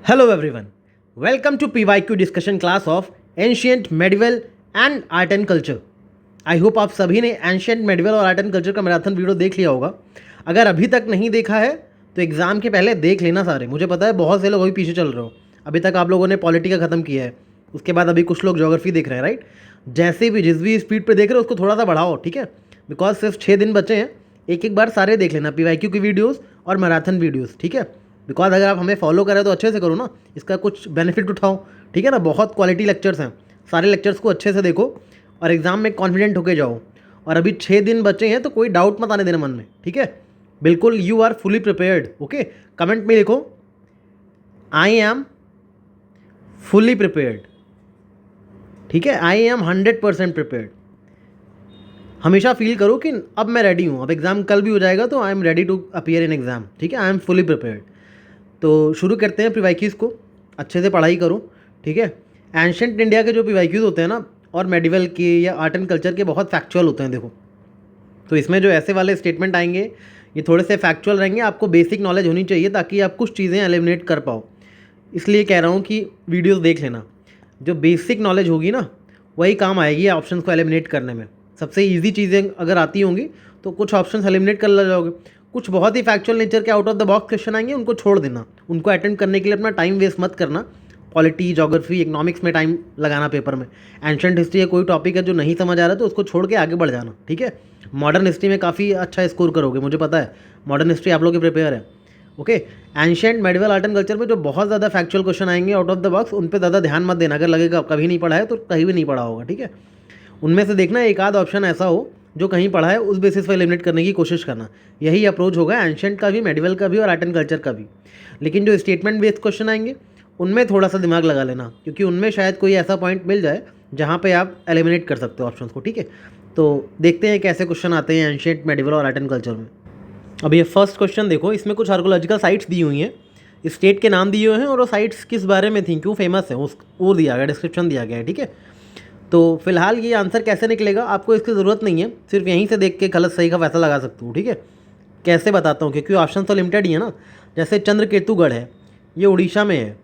Hello everyone. Welcome to PYQ discussion class of Ancient, Medieval and Art and Culture. I hope आप सभी ने ancient medieval और art and culture का marathon video देख लिया होगा। अगर अभी तक नहीं देखा है तो एग्ज़ाम के पहले देख लेना सारे। मुझे पता है बहुत से लोग अभी पीछे चल रहे हो। अभी तक आप लोगों ने पॉलिटी का ख़त्म किया है, उसके बाद अभी कुछ लोग ज्योग्राफी देख रहे हैं, राइट। जैसे भी जिस भी स्पीड पर देख रहे हो उसको थोड़ा सा बढ़ाओ, ठीक है। बिकॉज सिर्फ 6 दिन बचे हैं। एक एक बार सारे देख लेना, PYQ की वीडियोज़ और मैराथन वीडियोज़, ठीक है। बिकॉज अगर आप हमें फॉलो करें तो अच्छे से करो ना, इसका कुछ बेनिफिट उठाओ, ठीक है ना। बहुत क्वालिटी लेक्चर्स हैं, सारे लेक्चर्स को अच्छे से देखो और एग्ज़ाम में कॉन्फिडेंट होके जाओ। और अभी 6 दिन बचे हैं तो कोई डाउट मत आने देना मन में, ठीक है। बिल्कुल you are fully prepared, okay. Comment में लिखो आई एम फुली प्रिपेयर्ड, ठीक है। I am 100% prepared. हमेशा फील करो कि अब मैं रेडी हूँ, अब एग्ज़ाम कल भी हो जाएगा तो I am ready to appear in exam, ठीक है। I am fully prepared. तो शुरू करते हैं PYQs को। अच्छे से पढ़ाई करो, ठीक है। एंशिएंट इंडिया के जो PYQs होते हैं ना, और मेडिवल के या आर्ट एंड कल्चर के, बहुत फैक्चुअल होते हैं, देखो। तो इसमें जो ऐसे वाले स्टेटमेंट आएंगे ये थोड़े से फैक्चुअल रहेंगे। आपको बेसिक नॉलेज होनी चाहिए ताकि आप कुछ चीज़ें एलिमिनेट कर पाओ। इसलिए कह रहा हूँ कि वीडियोस देख लेना। जो बेसिक नॉलेज होगी ना वही काम आएगी ऑप्शंस को एलिमिनेट करने में। सबसे ईजी चीज़ें अगर आती होंगी तो कुछ ऑप्शंस एलिमिनेट कर ले जाओगे। कुछ बहुत ही फैक्चुअल नेचर के out of the box question आएंगे, उनको छोड़ देना। उनको अटेंड करने के लिए अपना टाइम वेस्ट मत करना। पॉलिटी, ज्योग्राफी, इकोनॉमिक्स में टाइम लगाना पेपर में। एंशिएंट हिस्ट्री या कोई टॉपिक है जो नहीं समझ आ रहा है तो उसको छोड़ के आगे बढ़ जाना, ठीक है। मॉडर्न हिस्ट्री में काफ़ी अच्छा स्कोर करोगे, मुझे पता है। मॉडर्न हिस्ट्री आप लोग के प्रिपेयर है, okay. Ancient, medieval, art and culture में जो बहुत ज़्यादा फैक्चुअल क्वेश्चन आएंगे आउट ऑफ द बॉक्स, उन पर ज़्यादा ध्यान मत देना। अगर लगेगा कभी नहीं पढ़ा है तो कहीं भी नहीं पढ़ा होगा, ठीक है। उनमें से देखना एक आध ऑप्शन ऐसा हो जो कहीं पढ़ा है, उस बेसिस पर एलिमिनेट करने की कोशिश करना। यही अप्रोच होगा एंशिएंट का भी, मेडिवल का भी और आर्ट एंड कल्चर का भी। लेकिन जो स्टेटमेंट बेस्ड क्वेश्चन आएंगे उनमें थोड़ा सा दिमाग लगा लेना, क्योंकि उनमें शायद कोई ऐसा पॉइंट मिल जाए जहाँ पे आप एलिमिनेट कर सकते हो ऑप्शंस को, ठीक है। तो देखते हैं कैसे क्वेश्चन आते हैं एंशिएंट, मेडिवल और आर्ट एंड कल्चर में। अब ये फर्स्ट क्वेश्चन देखो, इसमें कुछ आर्कोलॉजिकल साइट्स दी हुई हैं, स्टेट के नाम दिए हुए हैं और वो साइट्स किस बारे में थी, क्यों फेमस है, उस वो दिया गया, डिस्क्रिप्शन दिया गया है, ठीक है। तो फिलहाल ये आंसर कैसे निकलेगा आपको इसकी ज़रूरत नहीं है, सिर्फ यहीं से देख के गलत सही का फैसला लगा सकते हो, ठीक है। कैसे बताता हूँ, क्योंकि ऑप्शन तो लिमिटेड ही है ना। जैसे चंद्रकेतुगढ़ है, ये उड़ीसा में है,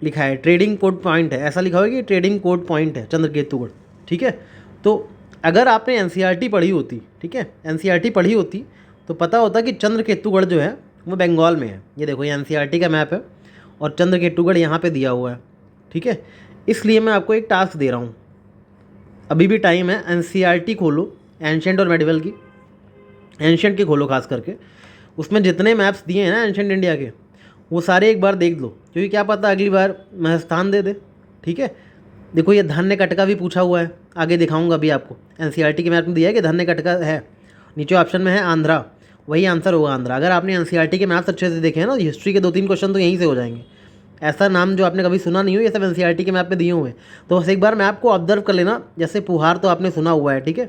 लिखा है ट्रेडिंग कोड पॉइंट है, ऐसा लिखा हुआ है कि ट्रेडिंग कोड पॉइंट है चंद्रकेतुगढ़, ठीक है। तो अगर आपने NCERT पढ़ी होती, ठीक है, NCERT पढ़ी होती तो पता होता कि चंद्रकेतुगढ़ जो है वो बंगाल में है। ये देखो, ये NCERT का मैप है और चंद्रकेतुगढ़ यहाँ पे दिया हुआ है, ठीक है। इसलिए मैं आपको एक टास्क दे रहा हूँ, अभी भी टाइम है। NCERT खोलो, एंशिएंट और मेडिवल की, एंशिएंट की खोलो खास करके। उसमें जितने मैप्स दिए हैं ना एंशिएंट इंडिया के, वो सारे एक बार देख लो, क्योंकि क्या पता अगली बार महस्थान दे दे, ठीक है। देखो ये धान्य कटका भी पूछा हुआ है, आगे दिखाऊंगा अभी आपको। NCERT के मैप में दिया है कि धान्य कटका है, नीचे ऑप्शन में है आंध्रा, वही आंसर होगा आंध्रा। अगर आपने NCERT के मैप्स अच्छे से देखे हैं ना, हिस्ट्री के 2-3 क्वेश्चन तो यहीं से हो जाएंगे। ऐसा नाम जो आपने कभी सुना नहीं हो, ये सब NCERT के मैप में दिए हुए हैं। तो बस एक बार मैप को ऑब्जर्व कर लेना। जैसे पुहार तो आपने सुना हुआ है, ठीक है,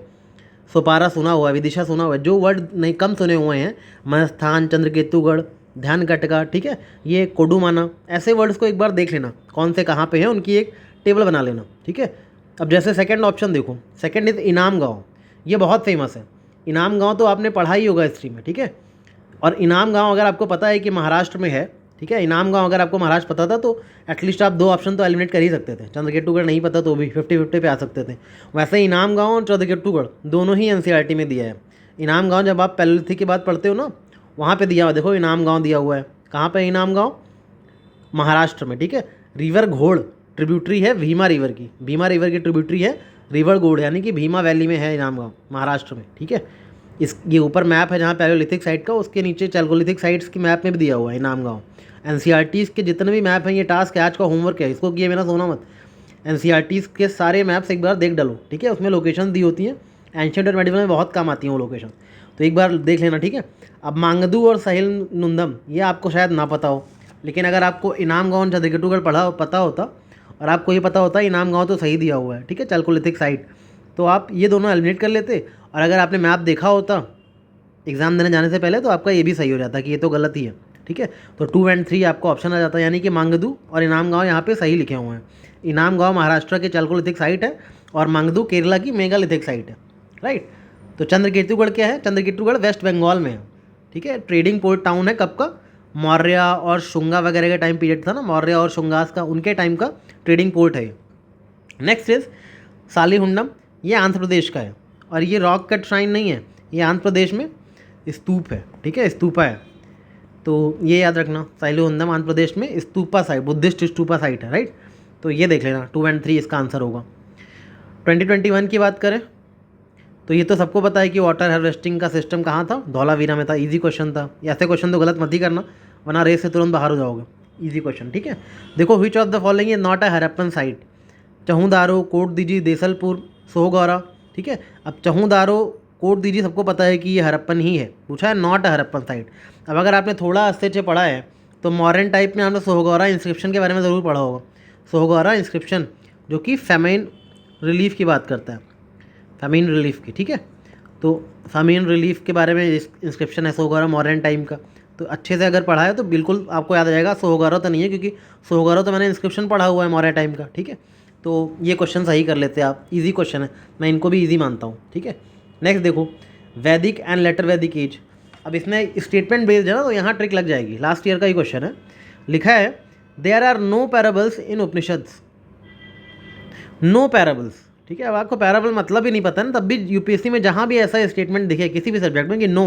सोपारा सुना हुआ है, विदिशा सुना हुआ है। जो वर्ड नहीं कम सुने हुए हैं, महस्थान, चंद्रकेतुगढ़, ध्यान कटका, ठीक है, ये कोडुमाना, ऐसे वर्ड्स को एक बार देख लेना कौन से कहाँ पे हैं, उनकी एक टेबल बना लेना, ठीक है। अब जैसे सेकंड ऑप्शन देखो, सेकंड इज इनाम गाँव। ये बहुत फेमस है इनाम गाँव, तो आपने पढ़ा ही होगा हिस्ट्री में, ठीक है। और इनाम गाँव अगर आपको पता है कि महाराष्ट्र में है, ठीक है, इनाम गाँव अगर आपको महाराष्ट्र पता था तो एटलीस्ट आप 2 ऑप्शन तो एलिमिनेट कर ही सकते थे। चंद्रकेतुगढ़ नहीं पता तो भी 50-50 पे आ सकते थे। वैसे इनाम गाँव और चंद्रकेतुगढ़ दोनों ही NCERT में दिया है। इनाम गाँव जब आप पैलियोलिथिक की बात पढ़ते हो ना, वहाँ पे दिया हुआ, देखो इनाम गाँव दिया हुआ है। कहाँ पे इनाम गाँव? महाराष्ट्र में, ठीक है। रिवर घोड़ ट्रिब्यूटरी है भीमा रिवर की, भीमा रिवर की ट्रिब्यूटरी है रिवर घोड़, यानी कि भीमा वैली में है इनाम गाँव, महाराष्ट्र में, ठीक है। इस ये ऊपर मैप है जहाँ पैलियोलिथिक साइट का, उसके नीचे चैल्कोलिथिक साइट्स की मैप में भी दिया हुआ है इनाम गाँव। NCERT के जितने भी मैप हैं, ये टास्क है, आज का होमवर्क है, इसको किए बिना सोना मत। NCERT के सारे मैप्स एक बार देख डालो, ठीक है। उसमें लोकेशन दी होती हैं, एंशिएंट और मेडिवल में बहुत काम आती हैं वो लोकेशन, तो एक बार देख लेना, ठीक है। अब मांगदू और सहिल नुंदम, ये आपको शायद ना पता हो, लेकिन अगर आपको इनाम गाँव चंद्रकेतुगढ़ पता होता और आपको ये पता होता इनाम गाँव तो सही दिया हुआ है, ठीक है, चैल्कोलिथिक साइट, तो आप ये दोनों एलिमिनेट कर लेते। और अगर आपने मैप देखा होता एग्ज़ाम देने जाने से पहले तो आपका ये भी सही हो जाता कि ये तो गलत ही है, ठीक है। तो 2 और 3 आपको ऑप्शन आ जाता है, यानी कि मांगदू और इनाम गाँव यहाँ पे सही लिखे हुए हैं। इनाम गाँव महाराष्ट्र के चैल्कोलिथिक साइट है और मांगदू केरला की मेगालिथिक साइट है, राइट। तो चंद्रकेतुगढ़ क्या है? चंद्रकेतुगढ़ वेस्ट बंगाल में है, ठीक है। ट्रेडिंग पोर्ट टाउन है कब का? मौर्य और शुंगा वगैरह का टाइम पीरियड था ना, मौर्य और शुंगास का, उनके टाइम का ट्रेडिंग पोर्ट है। नेक्स्ट इज सालीहुंडम, ये आंध्र प्रदेश का है, और ये रॉक कट श्राइन नहीं है, ये आंध्र प्रदेश में स्तूप है, ठीक है, स्तूपा है। तो ये याद रखना, सालीहुंडम आंध्र प्रदेश में stupa site, Buddhist stupa site है, राइट। तो ये देख लेना, 2 और 3 इसका आंसर होगा। 2021 की बात करें तो ये तो सबको पता है कि वाटर हार्वेस्टिंग का सिस्टम कहाँ था, धौलावीरा में था। इजी क्वेश्चन था, ऐसे क्वेश्चन तो गलत मत ही करना वरना रेस से तुरंत बाहर हो जाओगे। इजी क्वेश्चन, ठीक है। देखो, which of the following is not a Harappan site? Chanhudaro, Kot Diji, Desalpur, Sohgaura, ठीक है। अब चहूदारो, कोट दीजी सबको पता है कि ये हरप्पन ही है, पूछा है नॉट अ हरप्पन साइट। अब अगर आपने थोड़ा अच्छे से पढ़ा है तो मॉडर्न टाइप में आपने सोहगौरा इंस्क्रिप्शन के बारे में ज़रूर पढ़ा होगा। सोहगौरा इंस्क्रिप्शन जो कि फेमाइन रिलीफ की बात करता है, फेमिन रिलीफ की, ठीक है। तो फेमिन रिलीफ के बारे में इंस्क्रिप्शन है सोहगौरा मॉडर्न टाइम का, तो अच्छे से अगर पढ़ा है तो बिल्कुल आपको याद आ जाएगा। सोहगौरा तो नहीं है क्योंकि सोहगौरा तो मैंने इंस्क्रिप्शन पढ़ा हुआ है मॉडर्न टाइम का, ठीक है। तो ये क्वेश्चन सही कर लेते हैं आप, इजी क्वेश्चन है, मैं इनको भी इजी मानता हूँ, ठीक है। नेक्स्ट देखो, वैदिक एंड लेटर वैदिक एज। अब इसमें स्टेटमेंट बेस्ड है ना, तो यहाँ ट्रिक लग जाएगी, लास्ट ईयर का ही क्वेश्चन है। लिखा है there are no parables in Upanishads, no parables, ठीक है। अब आपको पैराबल मतलब ही नहीं पता ना, तब भी यूपीएससी में जहाँ भी ऐसा स्टेटमेंट दिखे किसी भी सब्जेक्ट में कि नो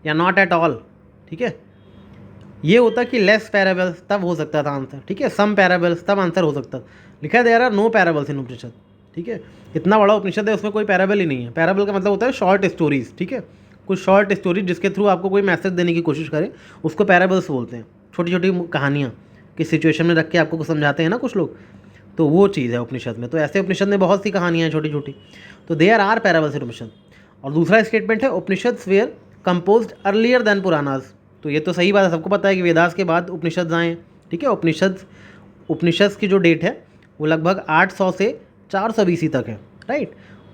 या नॉट एट ऑल, ठीक है, ये होता कि लेस पैराबल्स, तब हो सकता था आंसर, ठीक है। सम पैराबल्स, तब आंसर हो सकता। लिखा है there are no parables in उपनिषद, ठीक है। इतना बड़ा उपनिषद है, उसमें कोई पैराबल ही नहीं है। पैराबल का मतलब होता है शॉर्ट स्टोरीज, ठीक है, कुछ शॉर्ट स्टोरीज जिसके थ्रू आपको कोई मैसेज देने की कोशिश करे, उसको पैराबल्स बोलते हैं। छोटी छोटी कहानियाँ किस सिचुएशन में रख के आपको कुछ समझाते हैं ना कुछ लोग, तो वो चीज़ है उपनिषद में। तो ऐसे उपनिषद में बहुत सी कहानियाँ हैं छोटी छोटी, तो there are parables in Upanishad. और दूसरा स्टेटमेंट है Upanishad were composed earlier than Puranas. तो ये तो सही बात है, सबको पता है कि वेदास के बाद उपनिषद आए, ठीक है। उपनिषद की जो डेट है वो लगभग 800 से 400 BC तक है, राइट।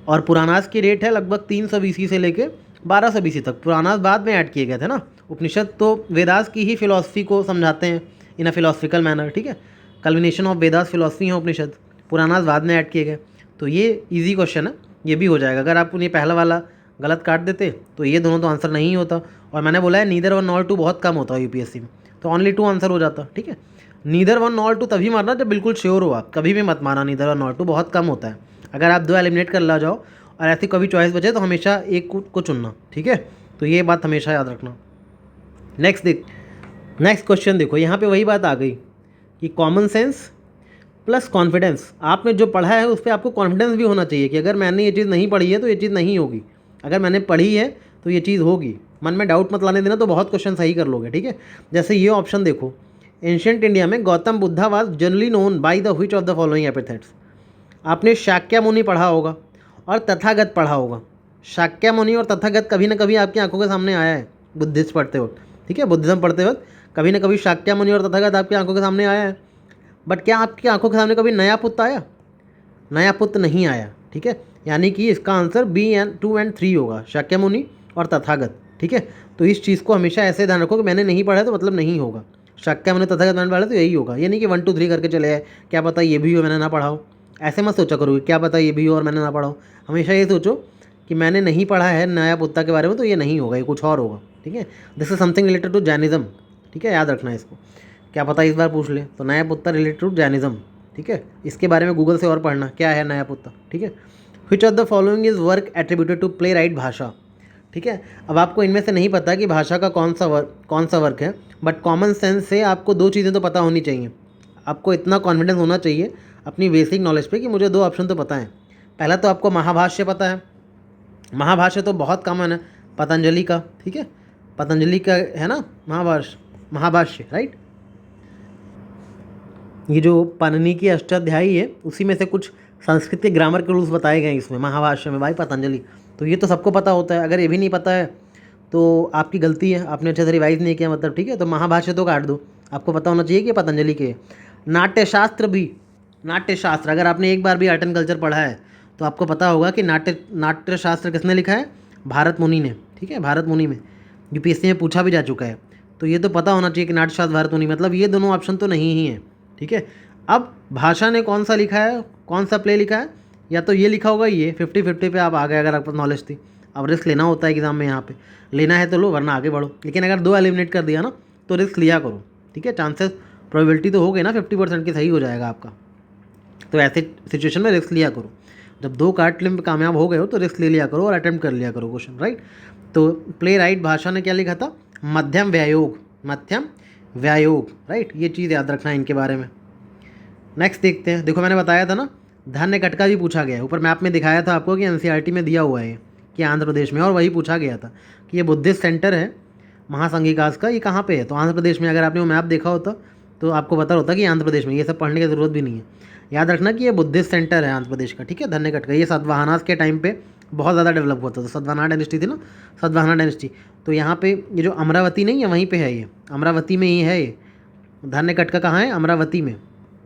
और पुरानाज की डेट है लगभग 300 BC से लेके 1200 BC तक। पुरानाज बाद में ऐड किए गए थे ना, उपनिषद तो वेदास की ही फिलॉसफी को समझाते हैं इन अ फिलोसफिकल मैनर, ठीक है। कल्विनेशन ऑफ वेदास फिलॉसफी है उपनिषद, पुरानाज बाद में ऐड किए गए। तो ये इजी क्वेश्चन है, ये भी हो जाएगा। अगर आप उन्हें पहला वाला गलत काट देते तो ये दोनों तो आंसर नहीं होता। और मैंने बोला है नीदर 1 नॉर 2 बहुत कम होता है यूपीएससी में, तो ओनली 2 आंसर हो जाता, ठीक है। नीदर 1 नॉर 2 तभी मारना जब बिल्कुल श्योर हो आप, कभी भी मत मारना नीदर 1 नॉर 2, बहुत कम होता है। अगर आप 2 एलिमिनेट कर ला जाओ और ऐसी कभी चॉइस बचे तो हमेशा एक को चुनना, ठीक है। तो ये बात हमेशा याद रखना। नेक्स्ट क्वेश्चन देखो, यहाँ पे वही बात आ गई कि कॉमन सेंस प्लस कॉन्फिडेंस। आपने जो पढ़ा है उस पर आपको कॉन्फिडेंस भी होना चाहिए कि अगर मैंने ये चीज़ नहीं पढ़ी है तो ये चीज़ नहीं होगी, अगर मैंने पढ़ी है तो ये चीज़ होगी। मन में डाउट मत लाने देना, तो बहुत क्वेश्चन सही कर लोगे, ठीक है। जैसे ये ऑप्शन देखो, एंशियंट इंडिया में Gautam Buddha was generally known by the which of the following epithets. आपने शाक्य मुनि पढ़ा होगा और तथागत पढ़ा होगा। शाक्य मुनि और तथागत कभी ना कभी आपकी आंखों के सामने आया है बुद्धिस्ट पढ़ते वक्त, ठीक है, बुद्धिज्म पढ़ते वक्त कभी ना कभी शाक्य मुनि और तथागत आपकी आंखों के सामने आया है। बट क्या आपकी आंखों के सामने कभी नया पुत्र आया? नया पुत्र नहीं आया, ठीक है। यानी कि इसका आंसर B2 और 3 होगा, शाक्य मुनि और तथागत, ठीक है। तो इस चीज़ को हमेशा ऐसे ध्यान रखो कि मैंने नहीं पढ़ा है तो मतलब नहीं होगा। शाक्य मुनि तथागत मैंने पढ़ा तो यही होगा, ये नहीं कि 1 2 3 करके चले आए, क्या पता ये भी हो मैंने ना पढ़ा हो। ऐसे मत सोचा करो क्या पता ये भी हो और मैंने ना पढ़ा हो। हमेशा ये सोचो कि मैंने नहीं पढ़ा है नया पुत्ता के बारे में तो ये नहीं होगा, ये कुछ और होगा, ठीक है। This is something related to Jainism, ठीक है, याद रखना है इसको। क्या पता इस बार पूछ ले, तो नया पुत्ता रिलेटेड टू जैनिज्म, ठीक है। इसके बारे में गूगल से और पढ़ना क्या है नया पुत्ता, ठीक है। Which of the following is work attributed to playwright Bhasa, ठीक है। अब आपको इनमें से नहीं पता कि भाषा का कौन सा वर्क है, बट कॉमन सेंस से आपको 2 चीज़ें तो पता होनी चाहिए। आपको इतना कॉन्फिडेंस होना चाहिए अपनी बेसिक नॉलेज पे कि मुझे 2 ऑप्शन तो पता है। पहला तो आपको महाभाष्य पता है, महाभाष्य तो बहुत कॉमन है, पतंजलि का, ठीक है, पतंजलि का है ना महाभाष्य, राइट। ये जो पाणिनि की अष्टाध्यायी है उसी में से कुछ संस्कृत के ग्रामर के रूल्स बताए गए हैं इसमें महाभाष्य में, भाई पतंजलि। तो ये तो सबको पता होता है, अगर ये भी नहीं पता है तो आपकी गलती है, आपने अच्छे से रिवाइज नहीं किया मतलब, ठीक है। तो महाभाष्य तो काट दो, आपको पता होना चाहिए कि पतंजलि के। नाट्यशास्त्र भी, नाट्यशास्त्र अगर आपने एक बार भी आर्ट एंड कल्चर पढ़ा है तो आपको पता होगा कि नाट्यशास्त्र किसने लिखा है, भारत मुनि ने, ठीक है, भारत मुनि में यूपीएससी में पूछा भी जा चुका है। तो ये तो पता होना चाहिए कि नाट्यशास्त्र भारत मुनि, मतलब ये दोनों ऑप्शन तो नहीं ही है, ठीक है। अब भाषा ने कौन सा लिखा है, कौन सा प्ले लिखा है, या तो ये लिखा होगा, ये 50-50 पे आप आ गए अगर आपको नॉलेज थी। अब रिस्क लेना होता है एग्जाम में, यहाँ पे लेना है तो लो वरना आगे बढ़ो। लेकिन अगर 2 एलिमिनेट कर दिया ना तो रिस्क लिया करो, ठीक है। चांसेस प्रोबेबिलिटी तो हो गई ना 50% की सही हो जाएगा आपका, तो ऐसे सिचुएशन में रिस्क लिया करो। जब 2 कार्ड में कामयाब हो गए हो तो रिस्क ले लिया करो और अटेम्प्ट कर लिया करो क्वेश्चन, राइट। तो प्ले राइट भाषा ने क्या लिखा था, मध्यम व्यायोग, मध्यम व्यायोग, राइट। ये चीज़ याद रखना है इनके बारे में। नेक्स्ट देखते हैं। देखो मैंने बताया था ना धान्य कटका भी पूछा गया है, ऊपर मैप में दिखाया था आपको कि एनसीईआरटी में दिया हुआ है कि आंध्र प्रदेश में, और वही पूछा गया था कि ये बुद्धिस्ट सेंटर है महासंघिकास का, ये कहाँ पे है, तो आंध्र प्रदेश में। अगर आपने वो मैप देखा होता तो आपको पता होता कि आंध्र प्रदेश में, ये सब पढ़ने की ज़रूरत भी नहीं है। याद रखना कि ये बुद्धिस्ट सेंटर है आंध्र प्रदेश का, ठीक है। धान्य कटका ये सातवाहनास के टाइम पे बहुत ज़्यादा डेवलप होता था। सातवाहना डायनेस्टी थी ना, सातवाहना डायनेस्टी, तो यहाँ पे ये जो अमरावती नहीं है वहीं पे है, ये अमरावती में ही है ये धान्य कटका। कहाँ है, अमरावती में,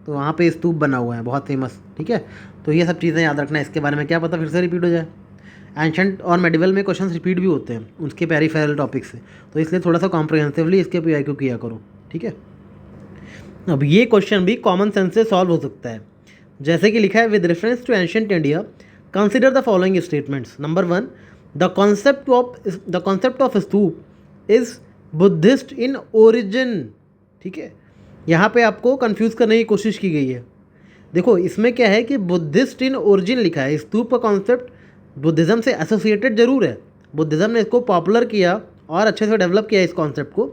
तो वहाँ पे स्तूप बना हुआ है बहुत फेमस, ठीक है। तो ये सब चीज़ें याद रखना है। इसके बारे में क्या पता फिर से रिपीट हो जाए। एंशंट और मेडिवल में क्वेश्चन रिपीट भी होते हैं उसके पेरिफेरल टॉपिक से, तो इसलिए थोड़ा सा कॉम्प्रिहेंसिवली इसके पीआईक्यू किया करो, ठीक है। अब ये क्वेश्चन भी कॉमन सेंस से सॉल्व हो सकता है, जैसे कि लिखा है with reference to ancient India consider the following statements. Number 1, the concept of stupa is Buddhist in origin, ठीक है। यहाँ पे आपको कंफ्यूज करने की कोशिश की गई है। देखो इसमें क्या है कि बुद्धिस्ट इन ओरिजिन लिखा है, स्तूप का कॉन्सेप्ट बुद्धिज़्म से एसोसिएटेड जरूर है, बुद्धिज़्म ने इसको पॉपुलर किया और अच्छे से डेवलप किया इस कॉन्सेप्ट को,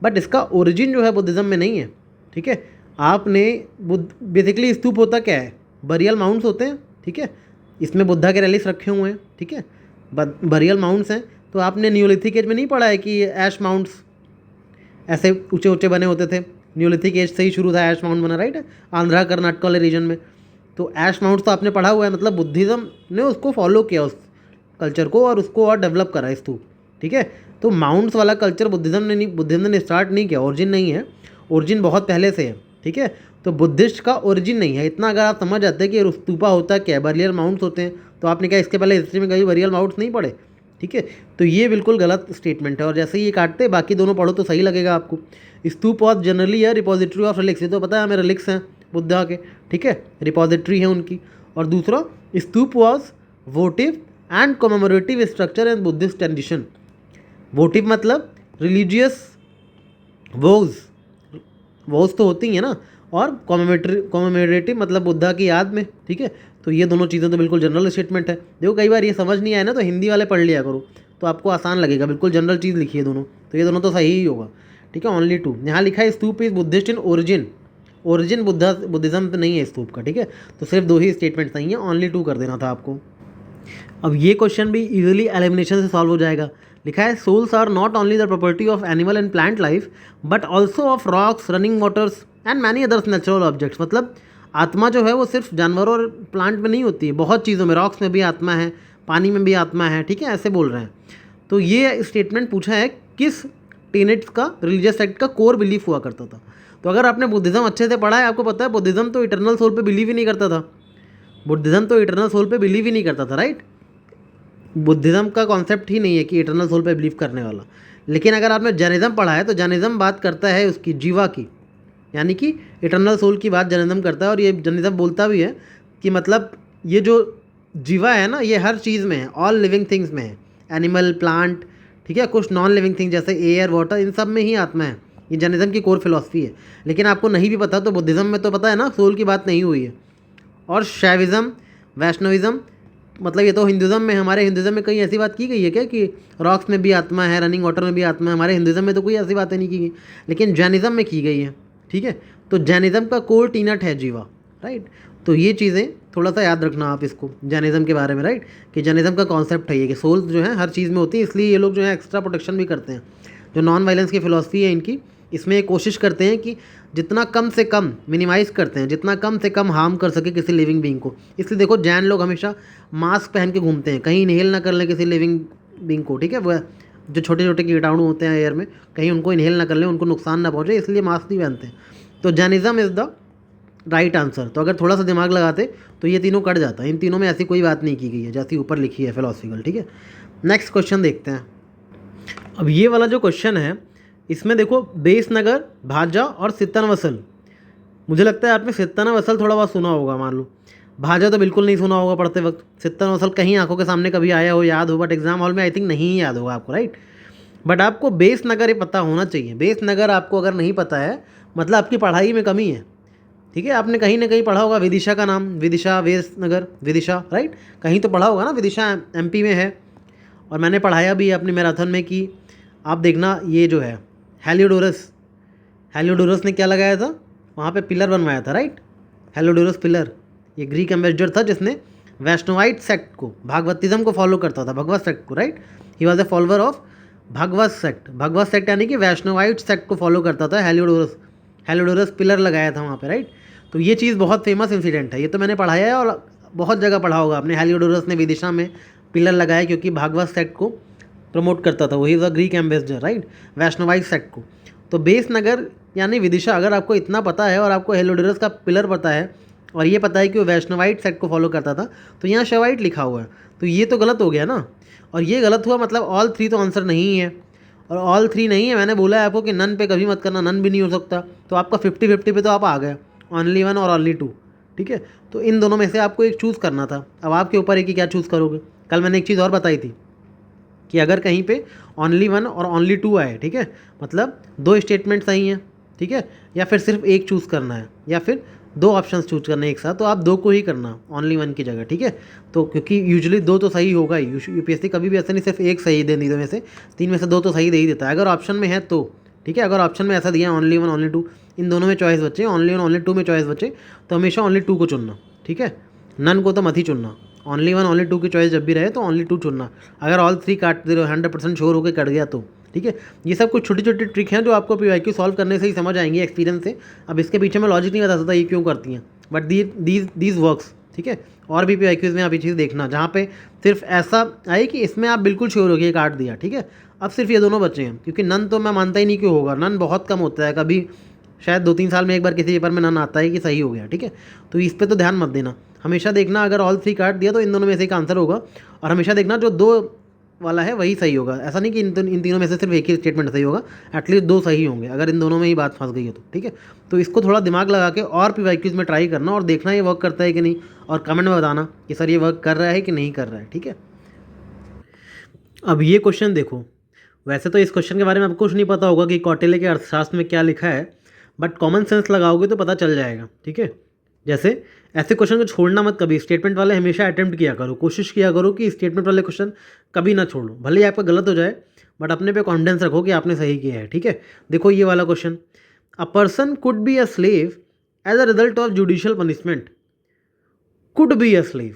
बट इसका ओरिजिन जो है बुद्धिज़्म में नहीं है, ठीक है। आपने बेसिकली स्तूप होता क्या है, बरियल माउंट्स होते हैं, ठीक है। इसमें बुद्धा के रेलिक्स रखे हुए हैं, ठीक है, बरियल माउंट्स हैं। तो आपने न्यूलिथिक एज में नहीं पढ़ा है कि ऐश माउंट्स ऐसे ऊंचे ऊंचे बने होते थे, न्यूलिथिक एज से ही शुरू था ऐश माउंट बना, राइट, आंध्रा कर्नाटक वाले रीजन में। तो ऐश माउंट्स तो आपने पढ़ा हुआ है, मतलब बुद्धिज़्म ने उसको फॉलो किया उस कल्चर को और उसको और डेवलप करा स्तूप, ठीक है। तो माउंट्स वाला कल्चर बुद्धिज़्म ने स्टार्ट नहीं किया, ओरिजिन नहीं है, ओरिजिन बहुत पहले से है, ठीक है। तो बुद्धिस्ट का ओरिजिन नहीं है, इतना अगर आप समझ जाते हैं कि स्तूपा होता क्या है, बरियल माउंट्स होते हैं, तो आपने क्या इसके पहले हिस्ट्री में कभी बरियल माउंट्स नहीं पढ़े, ठीक है। तो ये बिल्कुल गलत स्टेटमेंट है, और जैसे ही ये काटते बाकी दोनों पढ़ो तो सही लगेगा आपको। स्तूप वॉज जनरली है रिपोजिटरी ऑफ रिलिक्स, ये तो पता है हमें, रिलिक्स हैं बुद्धा के, ठीक है, रिपोजिटरी है उनकी। और दूसरा, stupa was votive and commemorative structure and Buddhist tradition. Votive मतलब रिलीजियस वोज तो होती हैं ना, और कॉमेमोरेटिव मतलब बुद्धा की याद में, ठीक है। तो ये दोनों चीज़ें तो बिल्कुल जनरल स्टेटमेंट है। देखो कई बार ये समझ नहीं आए ना तो हिंदी वाले पढ़ लिया करो, तो आपको आसान लगेगा, बिल्कुल जनरल चीज़ लिखी है दोनों, तो ये दोनों तो सही ही होगा, ठीक है। ओनली 2 यहाँ लिखा है, stupa is Buddhist in origin, origin Buddhism तो नहीं है स्तूप का, ठीक है। तो सिर्फ 2 ही स्टेटमेंट सही है, ओनली 2 कर देना था आपको। अब ये क्वेश्चन भी इजीली एलिमिनेशन से सॉल्व हो जाएगा। लिखा है souls are not only the property of animal and plant life but also of rocks, running waters and many others natural objects. मतलब आत्मा जो है वो सिर्फ जानवरों और प्लांट में नहीं होती है, बहुत चीज़ों में, रॉक्स में भी आत्मा है, पानी में भी आत्मा है, ठीक है, ऐसे बोल रहे हैं। तो ये स्टेटमेंट पूछा है किस टीनेट्स का रिलीजियस सेक्ट का कोर बिलीफ हुआ करता था। तो अगर आपने बुद्धिज़्म अच्छे से पढ़ा है, आपको पता है बुद्धिज़्म तो इटर्नल सोल पे बिलीव ही नहीं करता था, बुद्धिज़्म तो इटर्नल सोल पे बिलीव ही नहीं करता था, राइट। बुद्धिज़्म का कॉन्सेप्ट ही नहीं है कि इटर्नल सोल पे बिलीव करने वाला। लेकिन अगर आपने जैनिज़्म पढ़ा है तो जैनिज़्म बात करता है उसकी जीवा की, यानी कि इटर्नल सोल की बात जैनिज़्म करता है। और ये जैनिज़्म बोलता भी है कि मतलब ये जो जीवा है ना, ये हर चीज़ में है, ऑल लिविंग थिंग्स में है, एनिमल, प्लांट, ठीक है, कुछ नॉन लिविंग थिंग जैसे एयर, वाटर, इन सब में ही आत्मा है। ये जैनिज़्म की कोर फिलॉसफी है। लेकिन आपको नहीं भी पता तो बुद्धिज़्म में तो पता है ना, सोल की बात नहीं हुई है। और शैविज़्म, वैष्णविज़्म, मतलब ये तो हिंदुज़्म में, हमारे हिंदुज़्म में कहीं ऐसी बात की गई है क्या कि रॉक्स में भी आत्मा है, रनिंग वाटर में भी आत्मा है? हमारे हिंदुज़्म में तो कोई ऐसी बातें नहीं की गई, लेकिन जैनिज़्म में की गई है, ठीक है। तो जैनिज़्म का कोर टीनट है जीवा, राइट। तो ये चीज़ें थोड़ा सा याद रखना आप इसको जैनिज़्म के बारे में, राइट, कि जैनिज़्म का कॉन्सेप्ट है ये कि सोल्स जो है हर चीज़ में होती है, इसलिए ये लोग जो है एक्स्ट्रा प्रोटेक्शन भी करते हैं। जो नॉन वायलेंस की फ़िलॉसफी है इनकी, इसमें कोशिश करते हैं कि जितना कम से कम मिनिमाइज़ करते हैं, जितना कम से कम हार्म कर सके किसी लिविंग बीइंग को। इसलिए देखो जैन लोग हमेशा मास्क पहन के घूमते हैं, कहीं इनहेल ना कर लें किसी लिविंग बीइंग को, ठीक है। वह जो छोटे छोटे कीटाणु होते हैं एयर में, कहीं उनको इनहेल ना कर लें, उनको नुकसान ना पहुँचे, इसलिए मास्क नहीं पहनते हैं। तो Jainism is the right answer. तो अगर थोड़ा सा दिमाग लगाते तो ये तीनों कट जाता है। इन तीनों में ऐसी कोई बात नहीं की गई है जैसी ऊपर लिखी है फिलॉसफिकल, ठीक है। नेक्स्ट क्वेश्चन देखते हैं। अब ये वाला जो क्वेश्चन है इसमें देखो बेसनगर, भाजा और सित्तनवसल, मुझे लगता है आपने सित्तनवसल थोड़ा बहुत सुना होगा, मान लो। भाजा तो बिल्कुल नहीं सुना होगा पढ़ते वक्त, सित्तनवसल कहीं आंखों के सामने कभी आया हो, याद हो, बट एग्जाम हॉल में आई थिंक नहीं याद होगा आपको, राइट। बट आपको बेस नगर ये पता होना चाहिए। बेस नगर आपको अगर नहीं पता है मतलब आपकी पढ़ाई में कमी है, ठीक है। आपने कहीं ना कहीं पढ़ा होगा विदिशा का नाम, विदिशा, वेस नगर, विदिशा, राइट, कहीं तो पढ़ा होगा ना। विदिशा एमपी में है और मैंने पढ़ाया भी है अपनी मैराथन में कि आप देखना ये जो है हेलियोडोरस, हेलियोडोरस ने क्या लगाया था वहाँ पे, पिलर बनवाया था, राइट। हेलियोडोरस पिलर, ये ग्रीक एम्बेसडर था जिसने वैष्णवाइट सेक्ट को, भागवतिज्म को फॉलो करता था, भगवत सेक्ट को, right. He was a follower of Bhagavat sect. Bhagavat sect यानी कि वैष्णवाइट सेक्ट को फॉलो करता था। हेलियोडोरस, हेलियोडोरस पिलर लगाया था वहाँ पे, राइट। तो ये चीज़ बहुत फेमस इंसिडेंट है, ये तो मैंने पढ़ाया है और बहुत जगह पढ़ा होगा आपने। हेलियोडोरस ने विदिशा में पिलर लगाया क्योंकि भागवत सेक्ट को प्रमोट करता था, वही the Greek ambassador, right, Vaishnavite sect को। तो बेस नगर यानी विदिशा, अगर आपको इतना पता है और आपको हेलियोडोरस का पिलर पता है और ये पता है कि वो वैष्णवाइट सेक्ट को फॉलो करता था, तो यहाँ शवाइट लिखा हुआ है, तो ये तो गलत हो गया ना। और ये गलत हुआ मतलब ऑल थ्री तो आंसर नहीं है, और ऑल थ्री नहीं है। मैंने बोला है आपको कि नन पे कभी मत करना, नन भी नहीं हो सकता। तो आपका 50-50 पे तो आप आ गए, ओनली वन और ओनली टू, ठीक है। तो इन दोनों में से आपको एक चूज़ करना था। अब आपके ऊपर है कि क्या चूज़ करोगे। कल मैंने एक चीज़ और बताई थी कि अगर कहीं पे ओनली वन और ओनली टू आए, ठीक है, मतलब दो स्टेटमेंट सही हैं, ठीक है, या फिर सिर्फ एक चूज़ करना है, या फिर दो ऑप्शंस चूज करने एक साथ, तो आप दो को ही करना ओनली वन की जगह, ठीक है। तो क्योंकि यूजुअली दो तो सही होगा ही, यूपीएससी कभी भी ऐसा नहीं सिर्फ एक सही दे तीनों में से, तीन में से दो तो सही दे ही देता है अगर ऑप्शन में है तो, ठीक है। अगर ऑप्शन में ऐसा दिया है ओनली वन ओनली टू, इन दोनों में चॉइस बचे, ओनली वन ओनली टू में चॉइस बचे, तो हमेशा ओनली टू को चुनना, ठीक है। नन को तो मत ही चुनना। ओनली वन ओनली टू की चॉइस जब भी रहे तो ओनली टू चुनना। अगर ऑल थ्री काट दे रहे हो 100% श्योर होकर कट गया तो, ठीक है। ये सब कुछ छोटी छोटी ट्रिक हैं जो आपको पीवाईक्यू सॉल्व करने से ही समझ आएंगी एक्सपीरियंस से। अब इसके पीछे मैं लॉजिक नहीं बता सकता ये क्यों करती हैं, बट दीज वर्क्स, ठीक है। और भी पीवाईक्यूज़ में आप ये चीज़ देखना जहाँ पे सिर्फ ऐसा आए कि इसमें आप बिल्कुल श्योर हो गए काट दिया, ठीक है। अब सिर्फ ये दोनों बचे हैं, क्योंकि नन तो मैं मानता ही नहीं क्यों होगा, नन बहुत कम होता है, कभी शायद 2-3 साल में एक बार किसी पेपर में नन आता है कि सही हो गया, ठीक है। तो इस पर तो ध्यान मत देना, हमेशा देखना अगर ऑल थ्री काट दिया तो इन दोनों में से एक आंसर होगा, और हमेशा देखना जो दो वाला है वही सही होगा। ऐसा नहीं कि इन तीनों में से सिर्फ एक ही स्टेटमेंट सही होगा, एटलीस्ट दो सही होंगे अगर इन दोनों में ही बात फंस गई है तो, ठीक है। तो इसको थोड़ा दिमाग लगा के और पीवाईक्यूज़ में ट्राई करना और देखना ये वर्क करता है कि नहीं, और कमेंट में बताना कि सर ये वर्क कर रहा है कि नहीं कर रहा है, ठीक है। अब ये क्वेश्चन देखो, वैसे तो इस क्वेश्चन के बारे में आपको कुछ नहीं पता होगा कि कौटिल्य के अर्थशास्त्र में क्या लिखा है, बट कॉमन सेंस लगाओगे तो पता चल जाएगा, ठीक है। जैसे ऐसे क्वेश्चन को छोड़ना मत कभी, स्टेटमेंट वाले हमेशा अटेम्प्ट किया करो, कोशिश किया करो कि स्टेटमेंट वाले क्वेश्चन कभी ना छोड़ो, भले ही आपका गलत हो जाए बट अपने पे कॉन्फिडेंस रखो कि आपने सही किया है, ठीक है। देखो ये वाला question, a person could be a slave as a result of judicial punishment. Could be a slave,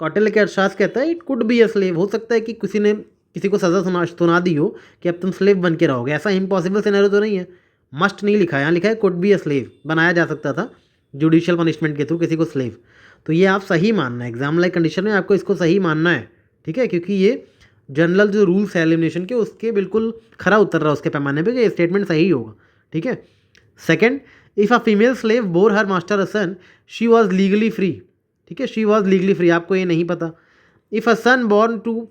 Kautilya के अर्थशास्त्र कहता है it could be a slave, हो सकता है कि किसी ने किसी को सज़ा सुना दी हो कि अब तुम स्लेव बन के रहोगे। ऐसा इम्पॉसिबल सिनेरियो तो नहीं है, मस्ट नहीं लिखा है, यहाँ लिखा है कुड बी अ स्लेव, बनाया जा सकता था जुडिशियल पनिशमेंट के थ्रू किसी को स्लेव। तो ये आप सही मानना है, एग्जाम लाइक कंडीशन में आपको इसको सही मानना है, ठीक है, क्योंकि ये जनरल जो रूल्स है एलिमिनेशन के उसके बिल्कुल खरा उतर रहा है उसके पैमाने पे कि ये स्टेटमेंट सही होगा, ठीक है। Second, if a female slave bore her master a sun she was legally free, ठीक है, शी वॉज लीगली फ्री, आपको ये नहीं पता। If a son born to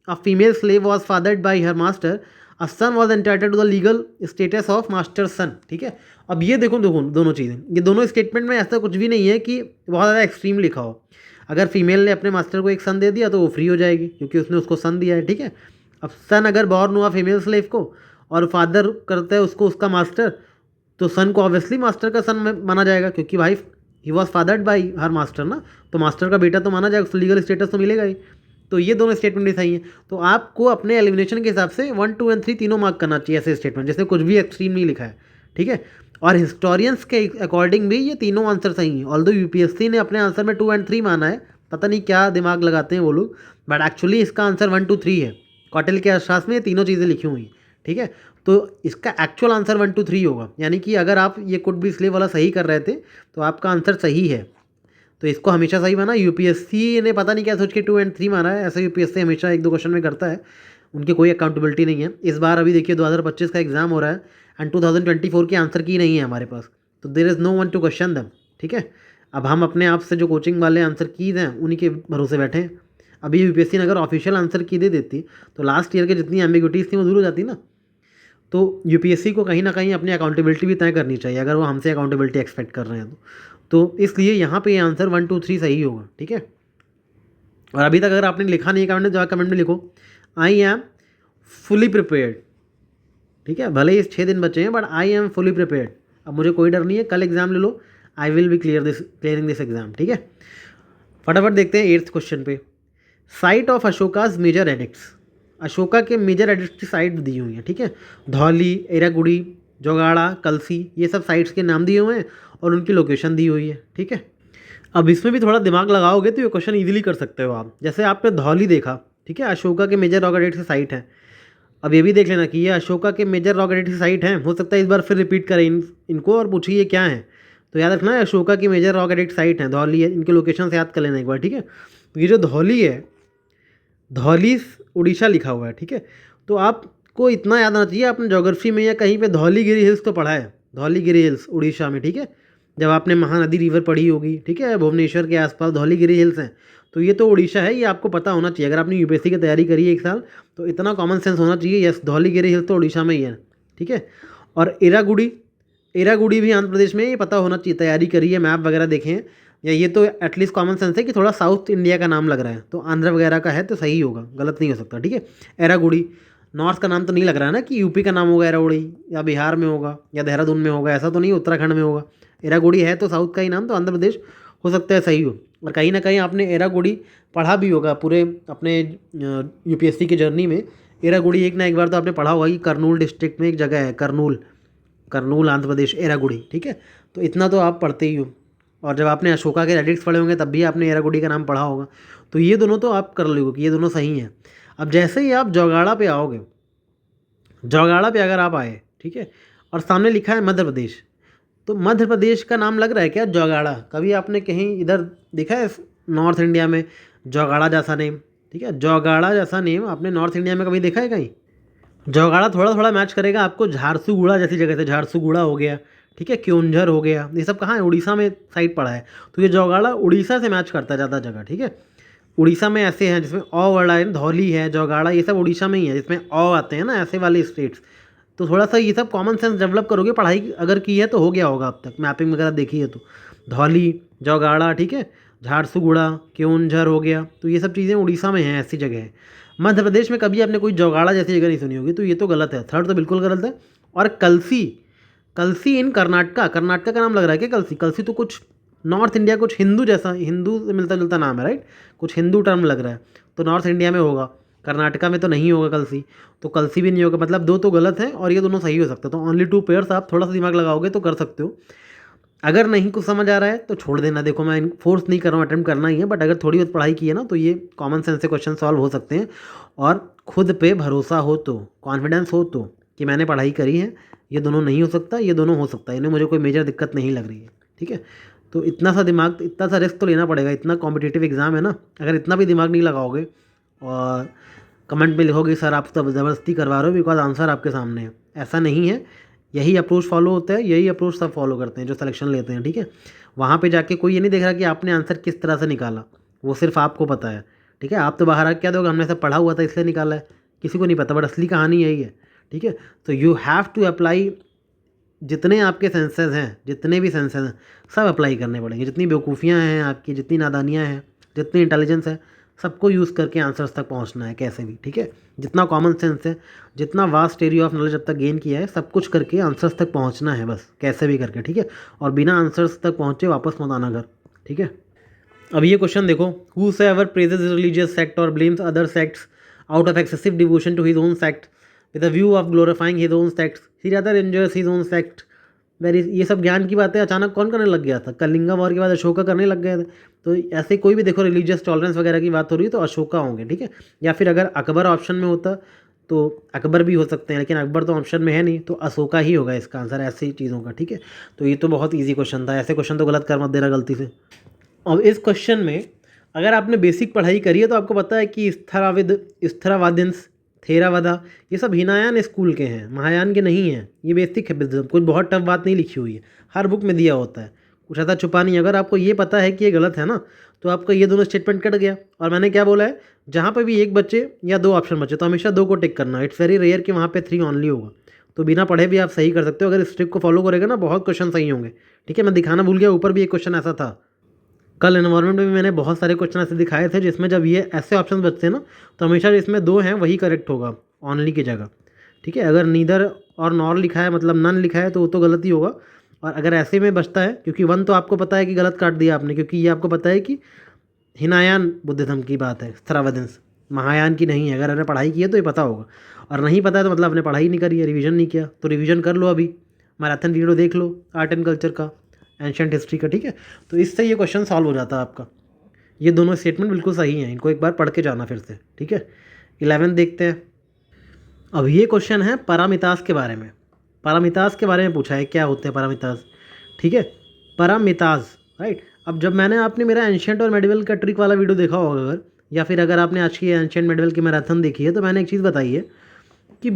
a female slave was fathered by her master, a son was entitled to the legal status of master son, ठीक है। अब ये देखो देखो दोनों चीज़ें, ये दोनों स्टेटमेंट में ऐसा कुछ भी नहीं है कि बहुत ज़्यादा एक्सट्रीम लिखा हो। अगर फीमेल ने अपने मास्टर को एक सन दे दिया तो वो फ्री हो जाएगी क्योंकि उसने उसको सन दिया है, ठीक है। अब सन अगर बॉर्न हुआ फीमेल स्लेव को और फादर करता है उसको उसका मास्टर, तो सन को ऑब्वियसली मास्टर का सन माना जाएगा क्योंकि भाई he was fathered by her master ना, तो मास्टर का बेटा तो माना जाएगा, उसको लीगल स्टेटस तो मिलेगा ही। तो ये दोनों स्टेटमेंट भी सही हैं। तो आपको अपने एलिमिनेशन के हिसाब से 1, 2 एंड 3 तीनों मार्क करना चाहिए ऐसे स्टेटमेंट जिसमें कुछ भी एक्सट्रीम नहीं लिखा है, ठीक है। और हिस्टोरियंस के अकॉर्डिंग भी ये तीनों आंसर सही हैं, ऑल्दो यूपीएससी ने अपने आंसर में 2 एंड 3 माना है, पता नहीं क्या दिमाग लगाते हैं वो लोग, बट एक्चुअली इसका आंसर 1, 2, 3 है। कौटिल्य के अर्थशास्त्र में ये तीनों चीज़ें लिखी हुई हैं, ठीक है। तो इसका एक्चुअल आंसर 1, 2, 3 होगा, यानी कि अगर आप ये कुड बी स्लेव वाला सही कर रहे थे तो आपका आंसर सही है। तो इसको हमेशा सही माना, यूपीएससी ने पता नहीं क्या सोच के 2 एंड 3 माना है, ऐसा यूपीएससी हमेशा 1-2 क्वेश्चन में करता है, उनकी कोई अकाउंटेबिलिटी नहीं है। इस बार अभी देखिए 2025 का एग्जाम हो रहा है एंड 2024 की आंसर की नहीं है हमारे पास, तो there is no one to question them, ठीक है। अब हम अपने आप से जो कोचिंग वाले आंसर कीज हैं उन्हीं के भरोसे बैठे हैं। अभी यूपीएससी ने अगर ऑफिशियल आंसर की दे देती तो लास्ट ईयर के जितनी एम्बिग्यूटीज थी वो दूर हो जाती ना। तो यूपीएससी को कहीं ना कहीं अपनी अकाउंटेबिलिटी भी तय करनी चाहिए अगर वो हमसे अकाउंटेबिलिटी एक्सपेक्ट कर रहे हैं तो इसलिए यहाँ पे ये आंसर 1, 2, 3 सही होगा, ठीक है। और अभी तक अगर आपने लिखा नहीं कमेंट में, जाकर कमेंट में लिखो आई एम फुली प्रिपेयर्ड, ठीक है, भले ही 6 दिन बचे हैं but I am fully prepared. अब मुझे कोई डर नहीं है, कल एग्जाम ले लो, I will be clearing this exam. ठीक है, फटाफट देखते हैं 8th क्वेश्चन पे। Site of Ashoka's major edicts, Ashoka के मेजर एडिक्ट्स की साइट दी हुई है। ठीक है, धौली, एरागुड़ी, जोगाड़ा, कलसी, ये सब साइट्स के नाम दिए हुए हैं और उनकी लोकेशन दी हुई है। ठीक है, अब इसमें भी थोड़ा दिमाग लगाओगे तो ये क्वेश्चन इजीली कर सकते हो आप। जैसे आपने धौली देखा, ठीक है, अशोका के मेजर रॉक एडिक्ट्स की साइट है। अब ये भी देख लेना कि ये अशोका के मेजर रॉक एडिक्ट्स की साइट है। हो सकता है इस बार फिर रिपीट करें इनको और पूछिए ये क्या है, तो याद रखना है अशोका की मेजर रॉक एडिक्ट साइट है, धौली है, इनके लोकेशन से याद कर लेना एक बार। ठीक है, तो ये जो धौली है, धौली उड़ीसा लिखा हुआ है। ठीक है, तो आपको इतना याद आना चाहिए, आपने ज्योग्राफी में या कहीं पे धौलीगिरी हिल्स तो पढ़ा है, धौलीगिरी हिल्स उड़ीसा में। ठीक है, जब आपने महानदी रिवर पढ़ी होगी, ठीक है, भुवनेश्वर के आसपास धौलीगिरी हिल्स हैं, तो ये तो उड़ीसा है, ये आपको पता होना चाहिए। अगर आपने यूपीएससी की तैयारी करी है 1 साल तो इतना कॉमन सेंस होना चाहिए, यस धौलीगिरी हिल्स तो उड़ीसा में ही है। ठीक है, और एरागुड़ी, एरागुड़ी भी आंध्र प्रदेश में, ये पता होना चाहिए, तैयारी करी है, मैप वगैरह देखें हैं, या ये तो एटलीस्ट कॉमन सेंस है कि थोड़ा साउथ इंडिया का नाम लग रहा है, तो आंध्र वगैरह का है तो सही होगा, गलत नहीं हो सकता। ठीक है, एरागुड़ी नॉर्थ का नाम तो नहीं लग रहा है ना कि यूपी का नाम होगा एरागुड़ी, या बिहार में होगा या देहरादून में होगा, ऐसा तो नहीं उत्तराखंड में होगा। एरागुड़ी है तो साउथ का ही नाम, तो आंध्र प्रदेश हो सकता है सही हो। और कहीं ना कहीं आपने एरागुड़ी पढ़ा भी होगा पूरे अपने यूपीएससी की जर्नी में। एरागुड़ी एक ना एक बार तो आपने पढ़ा होगा कि करनूल डिस्ट्रिक्ट में एक जगह है, करनूल, करनूल आंध्र प्रदेश, एरागुड़ी। ठीक है, तो इतना तो आप पढ़ते ही हो, और जब आपने अशोका के एडिक्ट्स पढ़े होंगे तब भी आपने एरागुड़ी का नाम पढ़ा होगा, तो ये दोनों तो आप कर लोगे कि ये दोनों सही हैं। अब जैसे ही आप जोगाड़ा पे आओगे, जोगाड़ा पे अगर आप आए, ठीक है, और सामने लिखा है मध्य प्रदेश, तो मध्य प्रदेश का नाम लग रहा है क्या जोगाड़ा? कभी आपने कहीं इधर देखा है नॉर्थ इंडिया में जोगाड़ा जैसा नेम? ठीक है, जोगाड़ा जैसा नेम आपने नॉर्थ इंडिया में कभी देखा है कहीं? जोगाड़ा थोड़ा थोड़ा मैच करेगा आपको झारसुगुड़ा जैसी जगह से, झारसुगुड़ा हो गया, ठीक है, क्योंझर हो गया, ये सब कहाँ है? उड़ीसा में साइड पड़ा है, तो ये जोगाड़ा उड़ीसा से मैच करता है ज़्यादा जगह। ठीक है, उड़ीसा में ऐसे हैं जिसमें अ वर्ड आए, धौली है, जोगाड़ा, ये सब उड़ीसा में ही है जिसमें अ आते हैं ना, ऐसे वाले स्टेट्स। तो थोड़ा सा ये सब कॉमन सेंस डेवलप करोगे, पढ़ाई अगर की है तो हो गया होगा अब तक, मैपिंग वगैरह देखी है तो। धौली, जोगाड़ा, ठीक है, झारसुगुड़ा, क्योंझर हो गया, तो ये सब चीज़ें उड़ीसा में हैं, ऐसी जगह है। मध्य प्रदेश में कभी आपने कोई जोगाड़ा जैसी जगह नहीं सुनी होगी, तो ये तो गलत है, थर्ड तो बिल्कुल गलत है। और कलसी, कलसी इन कर्नाटका, कर्नाटका का नाम लग रहा है क्या कलसी? कलसी तो कुछ नॉर्थ इंडिया, कुछ हिंदू जैसा, हिंदू से मिलता जुलता नाम है, राइट, कुछ हिंदू टर्म लग रहा है, तो नॉर्थ इंडिया में होगा, कर्नाटका में तो नहीं होगा कलसी, तो कलसी भी नहीं होगा, मतलब 2 तो गलत हैं और ये दोनों सही हो सकते हैं। तो ओनली 2 पेयर्स, आप थोड़ा सा दिमाग लगाओगे तो कर सकते हो। अगर नहीं कुछ समझ आ रहा है तो छोड़ देना, देखो मैं फोर्स नहीं कर रहा हूँ, अटेम्प्ट करना ही है, बट अगर थोड़ी बहुत पढ़ाई की है ना तो ये कॉमन सेंस से क्वेश्चन सॉल्व हो सकते हैं। और खुद पे भरोसा हो तो, कॉन्फिडेंस हो तो, कि मैंने पढ़ाई करी है, ये दोनों नहीं हो सकता, ये दोनों हो सकता है, इन्हें मुझे कोई मेजर दिक्कत नहीं लग रही है। ठीक है, तो इतना सा दिमाग, इतना सा रिस्क तो लेना पड़ेगा, इतना कॉम्पिटिटिव एग्जाम है ना, अगर इतना भी दिमाग नहीं लगाओगे और कमेंट में लिखोगे सर आप तो ज़बरदस्ती करवा रहे हो बिकॉज आंसर आपके सामने है, ऐसा नहीं है। यही अप्रोच फॉलो होता है, यही अप्रोच सब फॉलो करते हैं जो सिलेक्शन लेते हैं। ठीक है, वहाँ पे जाके कोई ये नहीं देख रहा कि आपने आंसर किस तरह से निकाला, वो सिर्फ आपको पता है। ठीक है, आप तो बाहर आके क्या दोगे, हमने सब पढ़ा हुआ था इसलिए निकाला है, किसी को नहीं पता, बट असली कहानी यही है। ठीक है, तो यू हैव टू अप्लाई, जितने आपके सेंसेस हैं, जितने भी सेंसेस हैं सब अप्लाई करने पड़ेंगे, जितनी बेवकूफ़ियाँ हैं आपकी, जितनी नादानियाँ हैं, जितनी इंटेलिजेंस है, सबको यूज़ करके आंसर्स तक पहुंचना है कैसे भी। ठीक है, जितना कॉमन सेंस है, जितना वास्ट एरिया ऑफ नॉलेज अब तक गेन किया है, सब कुछ करके आंसर्स तक पहुंचना है बस, कैसे भी करके। ठीक है, और बिना आंसर्स तक पहुंचे वापस मत आना घर। ठीक है, अब ये क्वेश्चन देखो, whosoever praises his religious sect or blames other sects out of excessive devotion to his own sect with a view of glorifying his own sects, he rather injures his own sect। Very, ये सब ज्ञान की बातें अचानक कौन करने लग गया था? कलिंगा वॉर के बाद अशोका करने लग गए थे। तो ऐसे कोई भी देखो रिलीजियस टॉलरेंस वगैरह की बात हो रही है तो अशोका होंगे। ठीक है, या फिर अगर अकबर ऑप्शन में होता तो अकबर भी हो सकते हैं, लेकिन अकबर तो ऑप्शन में है नहीं, तो अशोका ही होगा इसका आंसर ऐसी चीज़ों का। ठीक है, तो ये तो बहुत ईजी क्वेश्चन था, ऐसे क्वेश्चन तो गलत कर मत देना गलती से। अब इस क्वेश्चन में अगर आपने बेसिक पढ़ाई करी है तो आपको पता है कि स्थरावादिंस, थेरावादा, ये सब हिनायान स्कूल के हैं, महायान के नहीं हैं। ये बेसिक है, कुछ बहुत टफ बात नहीं लिखी हुई है, हर बुक में दिया होता है, कुछ ऐसा छुपा नहीं। अगर आपको ये पता है कि ये गलत है ना, तो आपका ये दोनों स्टेटमेंट कट गया। और मैंने क्या बोला है, जहाँ पर भी एक बच्चे या 2 ऑप्शन बचे तो हमेशा 2 को टिक करना, इट्स वेरी रेयर कि वहाँ पे 3 ओनली होगा। तो बिना पढ़े भी आप सही कर सकते हो, अगर इस ट्रिक को फॉलो करेगा ना बहुत क्वेश्चन सही होंगे। ठीक है, मैं दिखाना भूल गया, ऊपर भी एक क्वेश्चन ऐसा था, कल एनवायरनमेंट में भी मैंने बहुत सारे क्वेश्चन ऐसे दिखाए थे जिसमें जब ये ऐसे ऑप्शन बचते हैं ना तो हमेशा इसमें 2 हैं वही करेक्ट होगा ऑनली की जगह। ठीक है, अगर नीदर और नॉर लिखा है मतलब नन लिखा है तो वो तो गलत ही होगा। और अगर ऐसे में बचता है, क्योंकि वन तो आपको पता है कि गलत काट दिया आपने, क्योंकि ये आपको पता है कि हिनायान बुद्धिज़्म की बात है, थ्रावदेंस, महायान की नहीं है। अगर आपने पढ़ाई की है तो ये पता होगा, और नहीं पता है तो मतलब आपने पढ़ाई नहीं करी है, रिवीजन नहीं किया। तो रिवीजन कर लो, अभी मैराथन वीडियो देख लो आर्ट एंड कल्चर का, एंशिएंट हिस्ट्री का, ठीक है। तो इससे ये क्वेश्चन सॉल्व हो जाता है आपका। ये दोनों स्टेटमेंट बिल्कुल सही हैं, इनको एक बार पढ़ के जाना फिर से, ठीक है। 11 देखते हैं। अब ये क्वेश्चन है पारामितास के बारे में। पारामितास के बारे में पूछा है, क्या होते हैं पारामितास, ठीक है। पारामितास, राइट। अब जब मैंने आपने मेरा एंशिएंट और मेडिवल का ट्रिक वाला वीडियो देखा होगा अगर, या फिर अगर आपने आज की एंशिएंट मेडिवल की मैराथन देखी है, तो मैंने एक चीज़ बताई है कि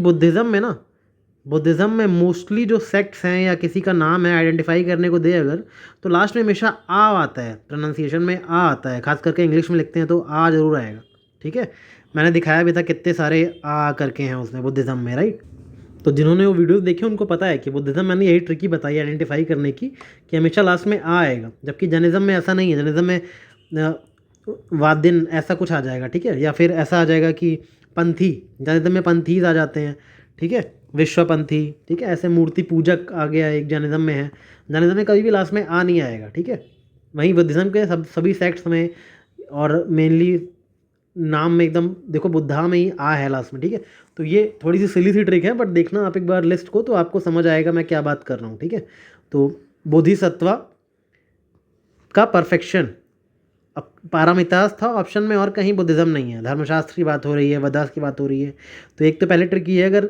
बुद्धिज़्म में मोस्टली जो सेक्ट्स हैं या किसी का नाम है आइडेंटिफाई करने को दे अगर, तो लास्ट में हमेशा आ आता है, प्रोनाउंसिएशन में आ आता है। खास करके इंग्लिश में लिखते हैं तो आ जरूर आएगा, ठीक है। मैंने दिखाया भी था कितने सारे आ करके हैं उसमें बुद्धिज़्म में, राइट। तो जिन्होंने वो वीडियोस देखे उनको पता है कि बुद्धिज़्म मैंने यही ट्रिक ही बताई आइडेंटिफाई करने की, कि हमेशा लास्ट में आ आएगा। जबकि जैनिज़्म में ऐसा नहीं है, जैनिज़्म में वादिन ऐसा कुछ आ जाएगा, ठीक है। या फिर ऐसा आ जाएगा कि पंथी, जैनिज़्म में पंथीज आ जाते हैं, ठीक है, विश्वपंथी, ठीक है। ऐसे मूर्ति पूजक आ गया, एक जैनिज़्म में है। जैनिज़्म में कभी भी लास्ट में आ नहीं आएगा, ठीक है। वहीं बुद्धिज़्म के सभी सेक्ट्स में और मेनली नाम में एकदम देखो बुद्धा में ही आ है लास्ट में, ठीक है। तो ये थोड़ी सी सिली सी ट्रिक है, बट देखना आप एक बार लिस्ट को तो आपको समझ आएगा मैं क्या बात कर रहा हूँ, ठीक है। तो बोधिसत्वा का परफेक्शन, अब पारामितास था ऑप्शन में और कहीं बुद्धिज़्म नहीं है। धर्मशास्त्र की बात हो रही है, वेदास की बात हो रही है। तो एक तो पहले ट्रिक ये है, अगर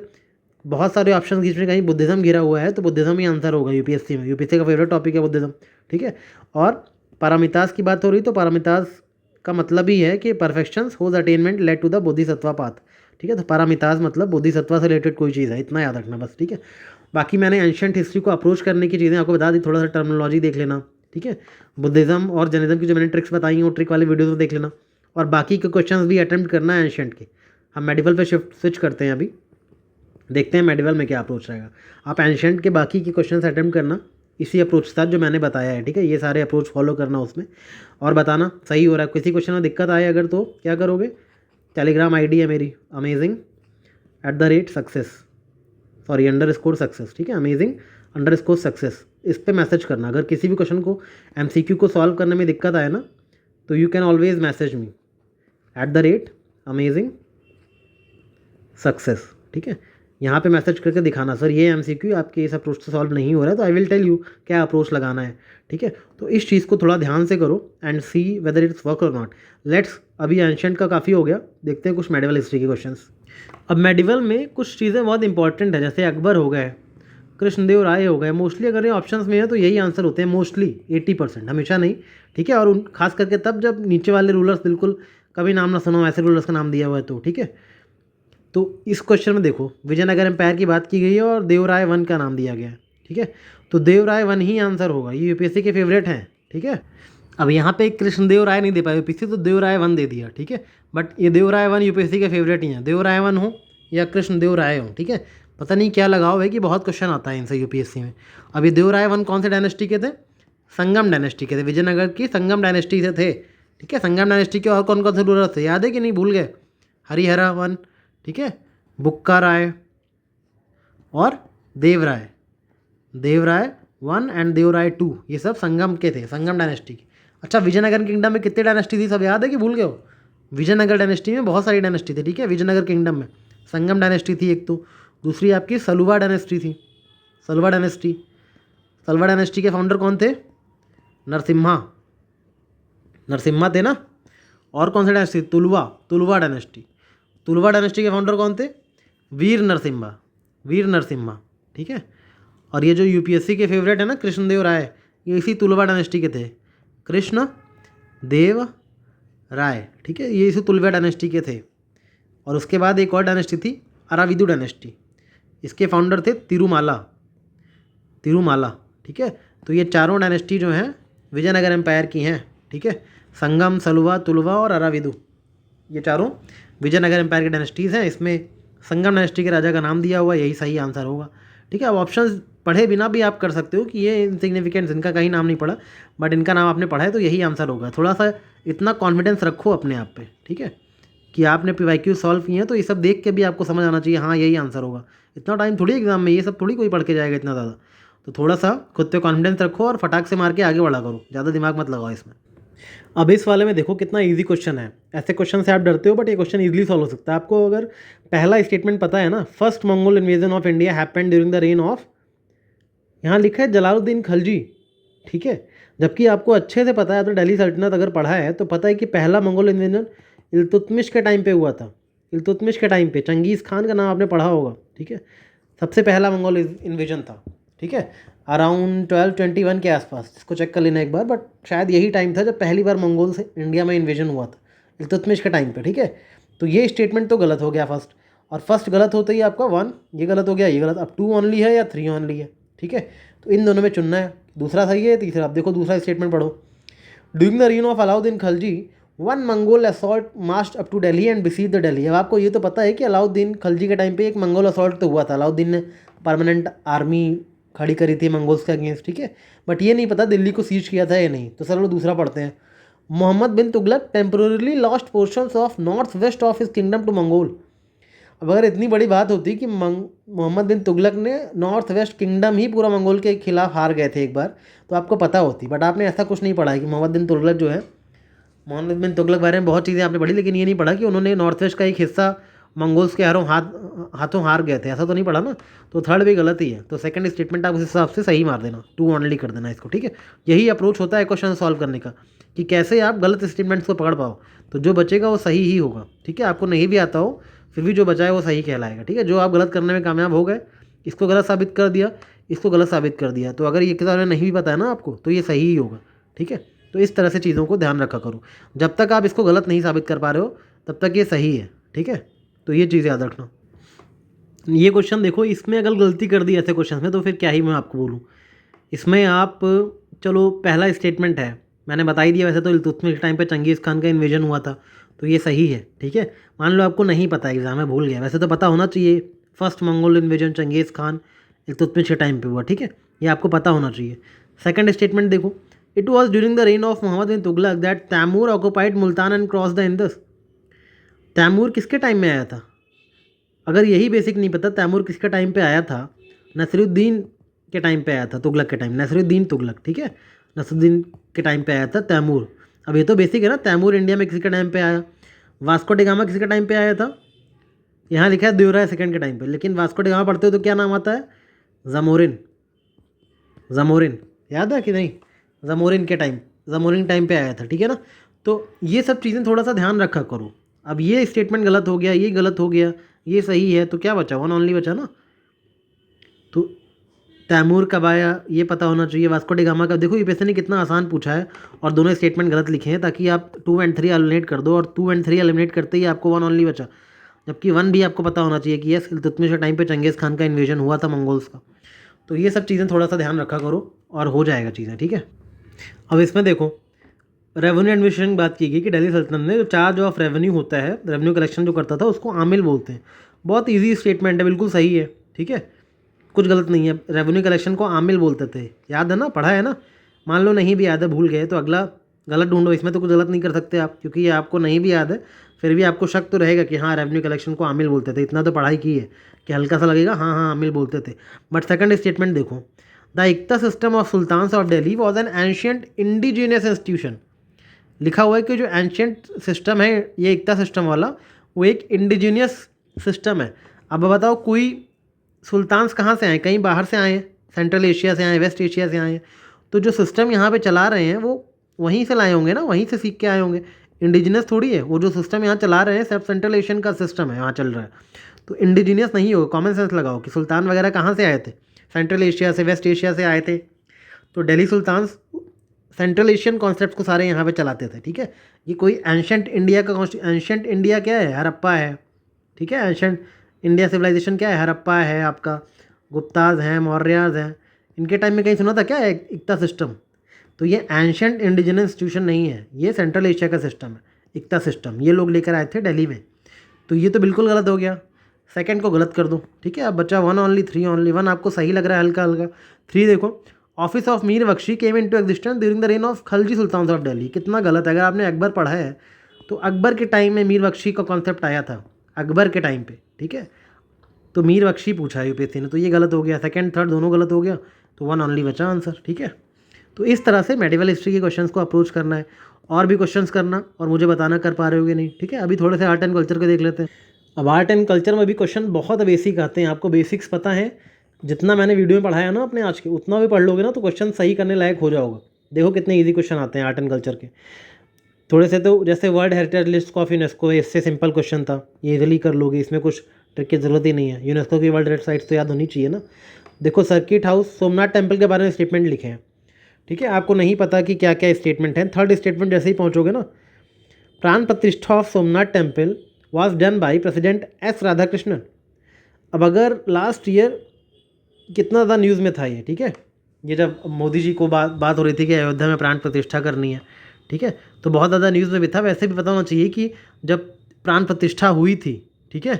बहुत सारे ऑप्शन बीच में कहीं बुद्धिज़्म घिरा हुआ है तो बुद्धिज़्म ही आंसर होगा यूपीएससी में। यूपीएससी का फेवरेट टॉपिक है बुद्धिज़्म, ठीक है। और पारामितास की बात हो रही तो पारामितास का मतलब ही है कि perfections whose attainment led to the Bodhisattva path, ठीक है। तो पारामितास मतलब बोधिसत्वा से रिलेटेड कोई चीज़ है, इतना याद रखना बस, ठीक है। बाकी मैंने एंशिएंट हिस्ट्री को अप्रोच करने की चीज़ें आपको बता दी, थोड़ा सा टर्मिनोलॉजी देख लेना, ठीक है। बुद्धिज़्म और जैनिज़्म की जो मैंने ट्रिक्स बताई हैं वो ट्रिक वाले वीडियोज़ में देख लेना, और बाकी के क्वेश्चंस भी अटेम्प्ट करना है एंशिएंट के। हम मेडिवल पे स्विच करते हैं अभी, देखते हैं मेडिवल में क्या अप्रोच रहेगा। आप एंशिएंट के बाकी के क्वेश्चंस अटेम्प्ट करना इसी अप्रोच के साथ जो मैंने बताया है, ठीक है। ये सारे अप्रोच फॉलो करना उसमें, और बताना सही हो रहा है। किसी क्वेश्चन में दिक्कत आए अगर तो क्या करोगे, टेलीग्राम आईडी है मेरी amazing@success, सॉरी _success, ठीक है, amazing_success, इस पर मैसेज करना। अगर किसी भी क्वेश्चन को MCQ को सॉल्व करने में दिक्कत आए ना, तो you can always message me @amazing_success, ठीक है। यहाँ पे मैसेज करके दिखाना सर ये MCQ आपके इस अप्रोच से सॉल्व नहीं हो रहा है, तो आई विल टेल यू क्या अप्रोच लगाना है, ठीक है। तो इस चीज़ को थोड़ा ध्यान से करो and see whether it's work और नॉट। लेट्स, अभी एंशिएंट का काफ़ी हो गया, देखते हैं कुछ मेडिवल हिस्ट्री के क्वेश्चंस। अब मेडिवल में कुछ चीज़ें बहुत इंपॉर्टेंट है, जैसे अकबर हो गए, कृष्णदेव राय हो गए। मोस्टली अगर ये ऑप्शंस में है तो यही आंसर होते हैं, मोस्टली 80%, हमेशा नहीं, ठीक है। और उन खास करके तब जब नीचे वाले रूलर्स बिल्कुल कभी नाम ना सुनो, ऐसे रूलर्स का नाम दिया हुआ है तो, ठीक है। तो इस क्वेश्चन में देखो विजयनगर एम्पायर की बात की गई है और देवराय वन का नाम दिया गया है, ठीक है। तो देवराय वन ही आंसर होगा, ये यूपीएससी के फेवरेट हैं, ठीक है। अब यहाँ पे कृष्णदेव राय नहीं दे पाया यूपीएससी, तो देवराय वन दे दिया, ठीक है। बट ये देवराय वन यूपीएससी के फेवरेट ही हैं, देवराय वन हो या कृष्णदेव राय हो, ठीक है। पता नहीं क्या लगाव है कि बहुत क्वेश्चन आता है इनसे यूपीएससी में। अब ये देवराय वन कौन से डायनेस्टी के थे, संगम डायनेस्टी के थे, विजयनगर की संगम डायनेस्टी से थे, ठीक है। संगम डायनेस्टी के और कौन कौन से रूलर थे याद है कि नहीं, भूल गए, हरिहरा वन, ठीक है, बुक्का राय और Devaraya, Devaraya one and Devaraya two, ये सब संगम के थे, संगम डायनेस्टी के। अच्छा, विजयनगर किंगडम में कितने डायनेस्टी थी सब याद है कि भूल गए हो। विजयनगर डायनेस्टी में बहुत सारी डायनेस्टी थी, ठीक है। विजयनगर किंगडम में संगम डायनेस्टी थी एक, तो दूसरी आपकी सलुवा डायनेस्टी थी, सलवा डायनेस्टी। सलवा डायनेस्टी के फाउंडर कौन थे, नरसिम्हा, नरसिम्हा थे ना। और कौन सी डायनेस्टी, तुलवा, तुलवा डायनेस्टी। तुलवा डायनेस्टी के फाउंडर कौन थे, वीर नरसिम्हा, वीर नरसिम्हा, ठीक है। और ये जो यूपीएससी के फेवरेट है ना कृष्णदेव राय, ये इसी तुलवा डायनेस्टी के थे, कृष्ण देव राय, ठीक है, ये इसी तुलवा डायनेस्टी के थे। और उसके बाद एक और डायनेस्टी थी अराविदु डायनेस्टी, इसके फाउंडर थे तिरुमाला, तिरुमाला, ठीक है। तो ये चारों डायनेस्टी जो हैं विजयनगर एम्पायर की हैं, ठीक है। संगम, सलुवा, तुलवा और अराविदु, ये चारों विजयनगर एम्पायर की डायनेस्टीज़ हैं। इसमें संगम डायनेस्टी के राजा का नाम दिया हुआ, यही सही आंसर होगा, ठीक है। अब ऑप्शंस पढ़े बिना भी आप कर सकते हो कि ये इनसिग्निफिकेंट्स, इनका कहीं नाम नहीं पढ़ा, बट इनका नाम आपने पढ़ा है तो यही आंसर होगा। थोड़ा सा इतना कॉन्फिडेंस रखो अपने आप पे, ठीक है। कि आपने PYQ सॉल्व किए हैं, तो ये सब देख के भी आपको समझ आना चाहिए हाँ यही आंसर होगा। इतना टाइम थोड़ी एग्जाम में, ये सब थोड़ी कोई पढ़ के जाएगा इतना ज़्यादा। तो थोड़ा सा खुद पे कॉन्फिडेंस रखो और फटाक से मार के आगे बढ़ा करो, ज़्यादा दिमाग मत लगाओ इसमें। अब इस वाले में देखो कितना इजी क्वेश्चन है। ऐसे क्वेश्चन से आप डरते हो, बट ये क्वेश्चन इजीली सॉल्व हो सकता है। आपको अगर पहला स्टेटमेंट पता है ना, first Mongol invasion of India happened during the reign of, यहाँ लिखा है जलालुद्दीन खलजी, ठीक है। जबकि आपको अच्छे से पता है, तो दिल्ली सल्तनत अगर पढ़ा है तो पता है कि पहला मंगोल इन्वेजन इल्तुतमिश के टाइम पे हुआ था। इल्तुतमिश के टाइम पे चंगेज़ खान का नाम आपने पढ़ा होगा, ठीक है। सबसे पहला मंगोल इन्वेजन था, ठीक है, अराउंड 1221 के आसपास। इसको चेक कर लेना एक बार, बट शायद यही टाइम था जब पहली बार मंगोल से इंडिया में इन्वेजन हुआ था, इल्तुतमिश के टाइम पे, ठीक है। तो ये स्टेटमेंट तो गलत हो गया फर्स्ट, और फर्स्ट गलत होते ही आपका 1 ये गलत हो गया, ये गलत। अब 2 ओनली है या 3 ओनली है, ठीक है। तो इन दोनों में चुनना है, दूसरा सही है तीसरा। अब देखो दूसरा स्टेटमेंट पढ़ो। During the reign of Alauddin Khalji one Mongol assault march up to Delhi and besiege the Delhi. अब आपको ये तो पता है कि अलाउद्दीन खलजी के टाइम पे एक मंगोल असॉल्ट तो हुआ था, अलाउद्दीन ने परमानेंट आर्मी खड़ी करी थी मंगोल्स के अगेंस्ट, ठीक है। बट ये नहीं पता दिल्ली को सीज किया था या नहीं। तो सर वो दूसरा पढ़ते हैं। Mohammad bin Tughlaq temporarily lost portions of north west of his kingdom to Mongol. अब अगर इतनी बड़ी बात होती कि मोहम्मद बिन तुगलक ने नॉर्थ वेस्ट किंगडम ही पूरा मंगोल के खिलाफ हार गए थे एक बार, तो आपको पता होती। बट आपने ऐसा कुछ नहीं पढ़ा है कि मोहम्मद बिन तुगलक जो है, मोहम्मद बिन तुगलक बारे में बहुत चीज़ें आपने पढ़ी, लेकिन ये नहीं पढ़ा कि उन्होंने नॉर्थ वेस्ट का एक हिस्सा मंगोल्स के हाथों हार गए थे, ऐसा तो नहीं पढ़ा ना। तो थर्ड भी गलत ही है। तो सेकंड स्टेटमेंट आप उस हिसाब से सही मार देना, 2 ओनली कर देना इसको, ठीक है। यही अप्रोच होता है क्वेश्चन सॉल्व करने का, कि कैसे आप गलत स्टेटमेंट्स को पकड़ पाओ। तो जो बचेगा वो सही ही होगा, ठीक है। आपको नहीं भी आता हो फिर भी जो बचा है वो सही कहलाएगा, ठीक है। जो आप गलत करने में कामयाब हो गए, इसको गलत साबित कर दिया, इसको गलत साबित कर दिया, तो अगर ये किताब नहीं भी पता है ना आपको, तो ये सही ही होगा, ठीक है। तो इस तरह से चीज़ों को ध्यान रखा करो। जब तक आप इसको गलत नहीं साबित कर पा रहे हो तब तक ये सही है, ठीक है। तो ये चीज़ याद रखना। ये क्वेश्चन देखो, इसमें अगर गलती कर दी ऐसे क्वेश्चन में तो फिर क्या ही मैं आपको बोलूँ। इसमें आप चलो पहला स्टेटमेंट है मैंने बता ही दिया, वैसे तो इल्तुतमिश के टाइम पे चंगेज़ खान का इन्वेजन हुआ था, तो ये सही है, ठीक है। मान लो आपको नहीं पता, एग्जाम में भूल गया, वैसे तो पता होना चाहिए first Mongol invasion Changez Khan Iltutmish के टाइम पे हुआ, ठीक है। ये आपको पता होना चाहिए। सेकंड स्टेटमेंट देखो, it was during the reign of Muhammad bin Tughlaq that Timur occupied Multan and cross the Indus. Timur किसके टाइम में आया था? अगर यही बेसिक नहीं पता तैमूर किसके टाइम पे आया था, नसरुद्दीन के टाइम पे आया था, तुगलक के टाइम, नसरुद्दीन तुगलक, ठीक है। नसरुद्दीन के टाइम पे आया था तैमूर। अब ये तो बेसिक है ना, तैमूर इंडिया में किसी के टाइम पे आया। वास्को डिगामा किसी के टाइम पे आया था? यहाँ लिखा है देवराय सेकंड के टाइम पे, लेकिन वास्को डिगामा पढ़ते हो तो क्या नाम आता है? जमोरिन। जमोरिन याद है कि नहीं? जमोरिन के टाइम, जमोरिन टाइम पे आया था, ठीक है ना। तो ये सब चीज़ें थोड़ा सा ध्यान रखा करो। अब ये स्टेटमेंट गलत हो गया, ये गलत हो गया, ये सही है, तो क्या बचा? 1 ओनली बचा ना। तो तैमूर कब आया ये पता होना चाहिए। वास्को डिगामा का देखो, यूपीएससी ने कितना आसान पूछा है और दोनों स्टेटमेंट गलत लिखे हैं, ताकि आप 2 एंड 3 एलिमिनेट कर दो, और 2 एंड 3 एलिमिनेट करते ही आपको 1 ओनली बचा। जबकि 1 भी आपको पता होना चाहिए कि यस इल्तुतमिश के टाइम पे चंगेज़ खान का इन्वेजन हुआ था मंगोल्स का। तो ये सब चीज़ें थोड़ा सा ध्यान रखा करो और हो जाएगा चीज़ें, ठीक है। अब इसमें देखो रेवेन्यू एडमिनिस्ट्रेशन की बात की गई कि दिल्ली सल्तनत में जो चार्ज ऑफ रेवेन्यू होता है, रेवेन्यू कलेक्शन जो करता था, उसको आमिल बोलते हैं। बहुत इजी स्टेटमेंट है, बिल्कुल सही है, ठीक है, कुछ गलत नहीं है। रेवेन्यू कलेक्शन को आमिल बोलते थे, याद है ना, पढ़ा है ना। मान लो नहीं भी याद है, भूल गए, तो अगला गलत ढूंढो। इसमें तो कुछ गलत नहीं कर सकते आप, क्योंकि ये आपको नहीं भी याद है, फिर भी आपको शक तो रहेगा कि हाँ रेवेन्यू कलेक्शन को आमिल बोलते थे। इतना तो पढ़ाई की है कि हल्का सा लगेगा हाँ हाँ आमिल बोलते थे। बट सेकंड स्टेटमेंट देखो, the iqta system of sultans of Delhi was an ancient indigenous institution. लिखा हुआ है कि जो एंशियंट सिस्टम है ये इक्ता सिस्टम वाला, वो एक इंडिजीनियस सिस्टम है। अब बताओ कोई सुल्तान्स कहाँ से आए? कहीं बाहर से आए हैं, सेंट्रल एशिया से आए, वेस्ट एशिया से आए हैं। तो जो सिस्टम यहाँ पे चला रहे हैं वो वहीं से लाए होंगे ना, वहीं से सीख के आए होंगे। इंडिजिनियस थोड़ी है वो, जो सिस्टम यहाँ चला रहे हैं सब सेंट्रल एशियन का सिस्टम है यहाँ चल रहा है, तो इंडिजिनियस नहीं होगा। कॉमन सेंस लगाओ कि सुल्तान वगैरह कहाँ से आए थे? सेंट्रल एशिया से, वेस्ट एशिया से आए थे। तो Delhi sultans Central Asian concept को सारे यहाँ पे चलाते थे, ठीक है। ये कोई एंशंट इंडिया का एंशंट इंडिया क्या है? हड़प्पा है, ठीक है। एंशंट इंडिया सिविलाइजेशन क्या है? हड़प्पा है आपका, गुप्ताज हैं, मौर्याज हैं। इनके टाइम में कहीं सुना था क्या इक्ता सिस्टम? तो ये एंशंट इंडिजिनस इंस्टीट्यूशन नहीं है, ये सेंट्रल एशिया का सिस्टम है, इक्ता सिस्टम। ये लोग लेकर आए थे दिल्ली में। तो ये तो बिल्कुल गलत हो गया, सेकंड को गलत कर दो, ठीक है। अब बच्चा 1 ओनली, 3 ओनली। 1 आपको सही लग रहा है हल्का हल्का। 3 देखो, office of Mir Bakhshi came into existence during the reign of Khalji sultan of Delhi. कितना गलत है। अगर आपने अकबर पढ़ा है तो अकबर के टाइम में मीर बख्शी का कॉन्सेप्ट आया था, अकबर के टाइम पे, ठीक है। तो मीर बख्शी पूछा है यूपीएससी ने, तो ये गलत हो गया, सेकंड थर्ड दोनों गलत हो गया, तो वन ऑनली बचा आंसर, ठीक है। तो इस तरह से मेडिवल हिस्ट्री के क्वेश्चंस को अप्रोच करना है, और भी क्वेश्चंस करना और मुझे बताना कर पा रहे हो कि नहीं, ठीक है। अभी थोड़े से आर्ट एंड कल्चर के देख लेते हैं। अब आर्ट एंड कल्चर में भी क्वेश्चन बहुत बेसिक आते हैं, आपको बेसिक्स पता है, जितना मैंने वीडियो में पढ़ाया ना अपने आज के, उतना भी पढ़ लोगे ना तो क्वेश्चन सही करने लायक हो जाओगे। देखो कितने ईजी क्वेश्चन आते हैं आर्ट एंड कल्चर के। थोड़े से तो जैसे world heritage list of UNESCO, इससे सिंपल क्वेश्चन था, ये इजीली कर लोगे, इसमें कुछ ट्रिक की जरूरत ही नहीं है। यूनेस्को की वर्ल्ड हेरिटेज साइट्स तो याद होनी चाहिए ना। देखो सर्किट हाउस सोमनाथ टेम्पल के बारे में स्टेटमेंट लिखे हैं, ठीक है। आपको नहीं पता कि क्या क्या स्टेटमेंट है, थर्ड स्टेटमेंट जैसे ही पहुँचोगे ना, प्राण प्रतिष्ठा of Somnath temple was done by president S Radhakrishnan. अब अगर लास्ट ईयर कितना ज़्यादा न्यूज़ में था ये, ठीक है, ये जब मोदी जी को बात हो रही थी कि अयोध्या में प्राण प्रतिष्ठा करनी है, ठीक है, तो बहुत ज़्यादा न्यूज़ में भी था। वैसे भी पता होना चाहिए कि जब प्राण प्रतिष्ठा हुई थी, ठीक है,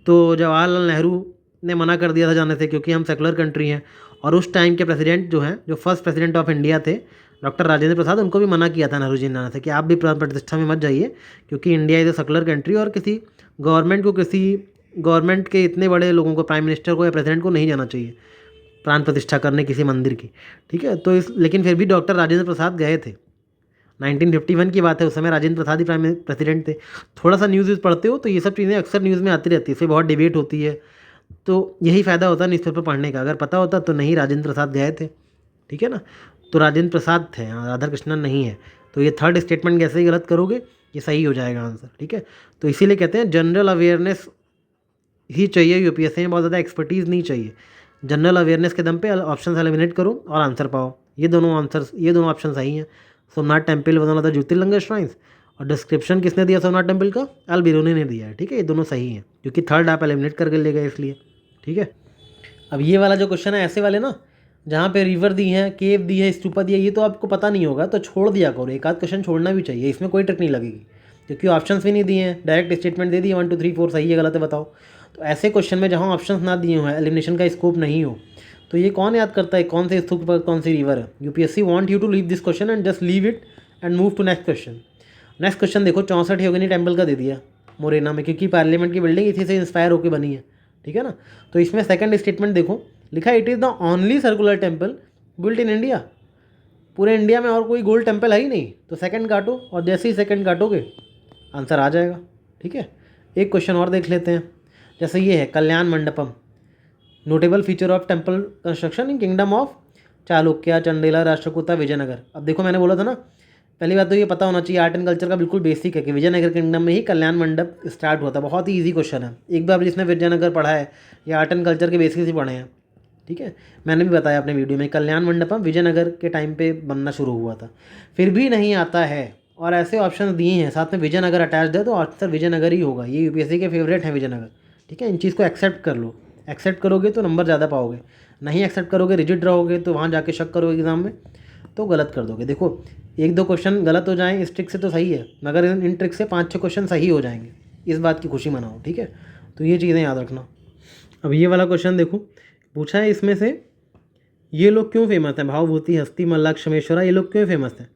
तो जवाहरलाल नेहरू ने मना कर दिया था जाने से, क्योंकि हम सेकुलर कंट्री हैं। और उस टाइम के प्रेसिडेंट जो हैं, जो फर्स्ट प्रेसिडेंट ऑफ इंडिया थे डॉक्टर राजेंद्र प्रसाद, उनको भी मना किया था नेहरू जी ने जाने से कि आप भी प्राण प्रतिष्ठा में मत जाइए, क्योंकि India is a secular country और किसी गवर्नमेंट के इतने बड़े लोगों को, प्राइम मिनिस्टर को या प्रेसिडेंट को नहीं जाना चाहिए प्राण प्रतिष्ठा करने किसी मंदिर की, ठीक है। तो लेकिन फिर भी डॉक्टर राजेंद्र प्रसाद गए थे। 1951 की बात है, उस समय राजेंद्र प्रसाद ही प्राइम प्रेसिडेंट थे। थोड़ा सा न्यूज़ पढ़ते हो तो ये सब चीज़ें अक्सर न्यूज़ में आती रहती है, इससे बहुत डिबेट होती है, तो यही फ़ायदा होता है न्यूज़पेपर पढ़ने का। अगर पता होता तो नहीं, राजेंद्र प्रसाद गए थे, ठीक है ना, तो राजेंद्र प्रसाद थे, राधाकृष्णन नहीं है। तो ये थर्ड स्टेटमेंट कैसे ही गलत करोगे, ये सही हो जाएगा आंसर, ठीक है। तो इसीलिए कहते हैं जनरल अवेयरनेस ही चाहिए यूपीएससी में, बहुत ज़्यादा एक्सपर्टीज़ नहीं चाहिए। जनरल अवेयरनेस के दम पे ऑप्शन एलिमिनेट करो और आंसर पाओ। ये दोनों ऑप्शन सही हैं। Somnath temple one of the Jyotirlinga shrines, और डिस्क्रिप्शन किसने दिया सोमनाथ टेम्पल का, एल बिरूनी ने दिया है, ठीक है। ये दोनों सही हैं, क्योंकि थर्ड आप एलिमिनेट करके ले गए इसलिए, ठीक है। अब ये वाला जो क्वेश्चन है, ऐसे वाले ना जहाँ पे रिवर दी है, केव दी है, स्तूपा दिया, ये तो आपको पता नहीं होगा, तो छोड़ दिया करो, एक आध क्वेश्चन छोड़ना भी चाहिए, इसमें कोई ट्रिक नहीं लगेगी, क्योंकि ऑप्शंस भी नहीं दिए हैं, डायरेक्ट स्टेटमेंट दे दिए 1 2 3 4 सही है गलत है बताओ। तो ऐसे क्वेश्चन में जहाँ ऑप्शंस ना दिए हुए हैं, एलिमिनेशन का स्कोप नहीं हो, तो ये कौन याद करता है कौन से स्तूप पर कौन सी रिवर है। UPSC want you to leave this question and just leave it and move to next question. Next question देखो, 64 योगिनी टेम्पल का दे दिया मोरेना में, क्योंकि पार्लियामेंट की बिल्डिंग इसी से इंस्पायर होकर बनी है, ठीक है ना। तो इसमें सेकंड स्टेटमेंट देखो, लिखा it is the only circular temple built in India. पूरे इंडिया में और कोई गोल्ड टेम्पल है ही नहीं, तो सेकंड काटो, और जैसे ही सेकंड काटोगे आंसर आ जाएगा, ठीक है। एक क्वेश्चन और देख लेते हैं, जैसे ये है Kalyana Mandapam, notable feature of temple construction in kingdom of Chalukya, Chandela, Rashtrakuta, Vijayanagar. अब देखो मैंने बोला था ना, पहली बात तो ये पता होना चाहिए, आर्ट एंड कल्चर का बिल्कुल बेसिक है कि विजयनगर किंगडम में ही कल्याण मंडप स्टार्ट हुआ था। बहुत ही ईजी क्वेश्चन है, एक बार जिसने विजयनगर पढ़ा है या आर्ट एंड कल्चर के बेसिक्स ही पढ़े हैं, ठीक है। मैंने भी बताया अपने वीडियो में, कल्याण मंडपम विजयनगर के टाइम पे बनना शुरू हुआ था। फिर भी नहीं आता है और ऐसे ऑप्शन दिए हैं, साथ में विजयनगर अटैच्ड है, तो आंसर विजयनगर ही होगा। ये यूपीएससी के फेवरेट हैं विजयनगर, ठीक है। इन चीज़ को एक्सेप्ट कर लो, एक्सेप्ट करोगे तो नंबर ज़्यादा पाओगे, नहीं एक्सेप्ट करोगे, रिजिड रहोगे, तो वहाँ जाके शक करोगे एग्जाम में तो गलत कर दोगे। देखो एक दो क्वेश्चन गलत हो जाएँ इस ट्रिक से तो सही है, मगर इन ट्रिक से 5-6 क्वेश्चन सही हो जाएंगे, इस बात की खुशी मनाओ, ठीक है। तो ये चीज़ें याद रखना। अब ये वाला क्वेश्चन देखो, पूछा है इसमें से ये लोग क्यों फेमस हैं, भावभूति, हस्ती, मल्लाक, क्षमेश्वरा, ये लोग क्यों फेमस हैं।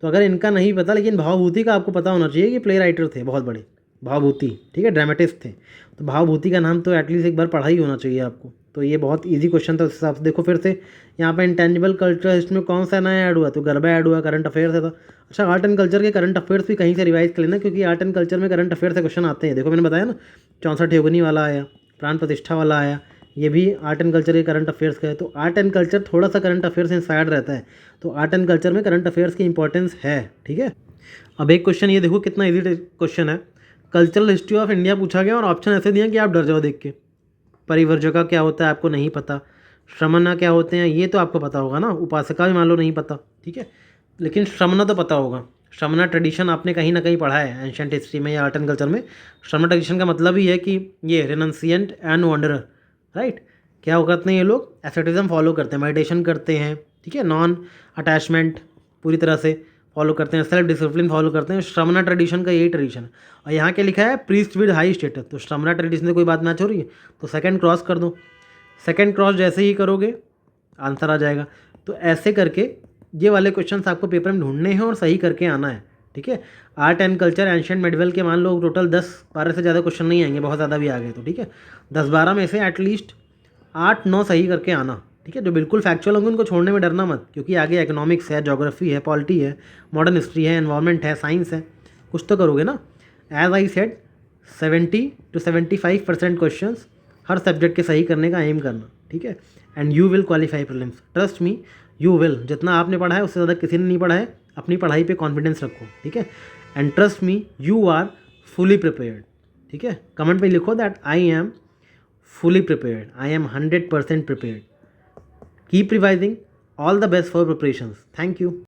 तो अगर इनका नहीं पता, लेकिन भावभूति का आपको पता होना चाहिए कि प्ले राइटर थे बहुत बड़े, भावभूति, ठीक है, ड्रामेटिस्ट थे। तो भावभूति का नाम तो एटलीस्ट एक बार पढ़ा ही होना चाहिए आपको। तो ये बहुत इजी क्वेश्चन था उस हिसाब से। देखो फिर से यहाँ पे इंटेंजिबल कल्चर हिस्ट्री में कौन सा नया ऐड हुआ, तो गरबा ऐड हुआ, करंट अफेयर्स है था। अच्छा, आर्ट एंड कल्चर के करंट अफेयर्स भी कहीं से रिवाइज कर लेना, क्योंकि आर्ट एंड कल्चर में करंट अफेयर से क्वेश्चन आते हैं। देखो मैंने बताया ना, 64 योगिनी वाला आया, प्राण प्रतिष्ठा वाला आया, ये भी आर्ट एंड कल्चर के करंट अफेयर्स का है। तो आर्ट एंड कल्चर थोड़ा सा करंट अफेयर से इंस्पायर्ड रहता है, तो आर्ट एंड कल्चर में करंट अफेयर्स की इंपॉर्टेंस है, ठीक है। अब एक क्वेश्चन ये देखो कितना इजी क्वेश्चन है, कल्चरल हिस्ट्री ऑफ इंडिया पूछा गया और ऑप्शन ऐसे दिए कि आप डर जाओ देख के। परिवर्जका क्या होता है आपको नहीं पता, श्रमणा क्या होते हैं ये तो आपको पता होगा ना, उपासका भी मान लो नहीं पता, ठीक है, लेकिन श्रमणा तो पता होगा। श्रमणा ट्रेडिशन आपने कहीं ना कहीं पढ़ा है एंशिएंट हिस्ट्री में या आर्ट एंड कल्चर में। श्रमणा ट्रेडिशन का मतलब ही है कि ये रिनंसिएंट एंड वॉन्डरर, राइट। क्या हो करते हैं ये लोग, एसेटिज्म फॉलो करते हैं, मेडिटेशन करते हैं, ठीक है, नॉन अटैचमेंट पूरी तरह से फॉलो करते हैं, सेल्फ डिसिप्लिन फॉलो करते हैं। श्रमणा ट्रेडिशन का यही ट्रेडिशन है। और यहाँ क्या लिखा है, प्रीस्ट विद हाई स्टेटस, तो श्रमणा ट्रेडिशन से कोई बात मैच हो रही है, तो सेकंड क्रॉस कर दो। सेकंड क्रॉस जैसे ही करोगे आंसर आ जाएगा। तो ऐसे करके ये वाले क्वेश्चंस आपको पेपर में ढूंढने हैं और सही करके आना है, ठीक है। Art and culture, ancient medieval के मान लो टोटल 10-12 से ज़्यादा क्वेश्चन नहीं आएंगे, बहुत ज़्यादा भी आ गए तो ठीक है। 10-12 में से एटलीस्ट 8-9 सही करके आना, ठीक है। जो बिल्कुल फैक्चुअल होंगे उनको छोड़ने में डरना मत, क्योंकि आगे इकोनॉमिक्स है, ज्योग्राफी है, पॉलिटी है, मॉडर्न हिस्ट्री है, एनवायरनमेंट है, साइंस है, कुछ तो करोगे ना। एज आई सेड 70-75% क्वेश्चन हर सब्जेक्ट के सही करने का एम करना, ठीक है। And you will qualify prelims, trust me you will. जितना आपने पढ़ा है उससे ज़्यादा किसी ने नहीं पढ़ा है, अपनी पढ़ाई पे कॉन्फिडेंस रखो, ठीक है। And trust me you are fully prepared, ठीक है। कमेंट पे लिखो that I am fully prepared, I am 100% prepared. Keep revising. All the best for preparations. Thank you.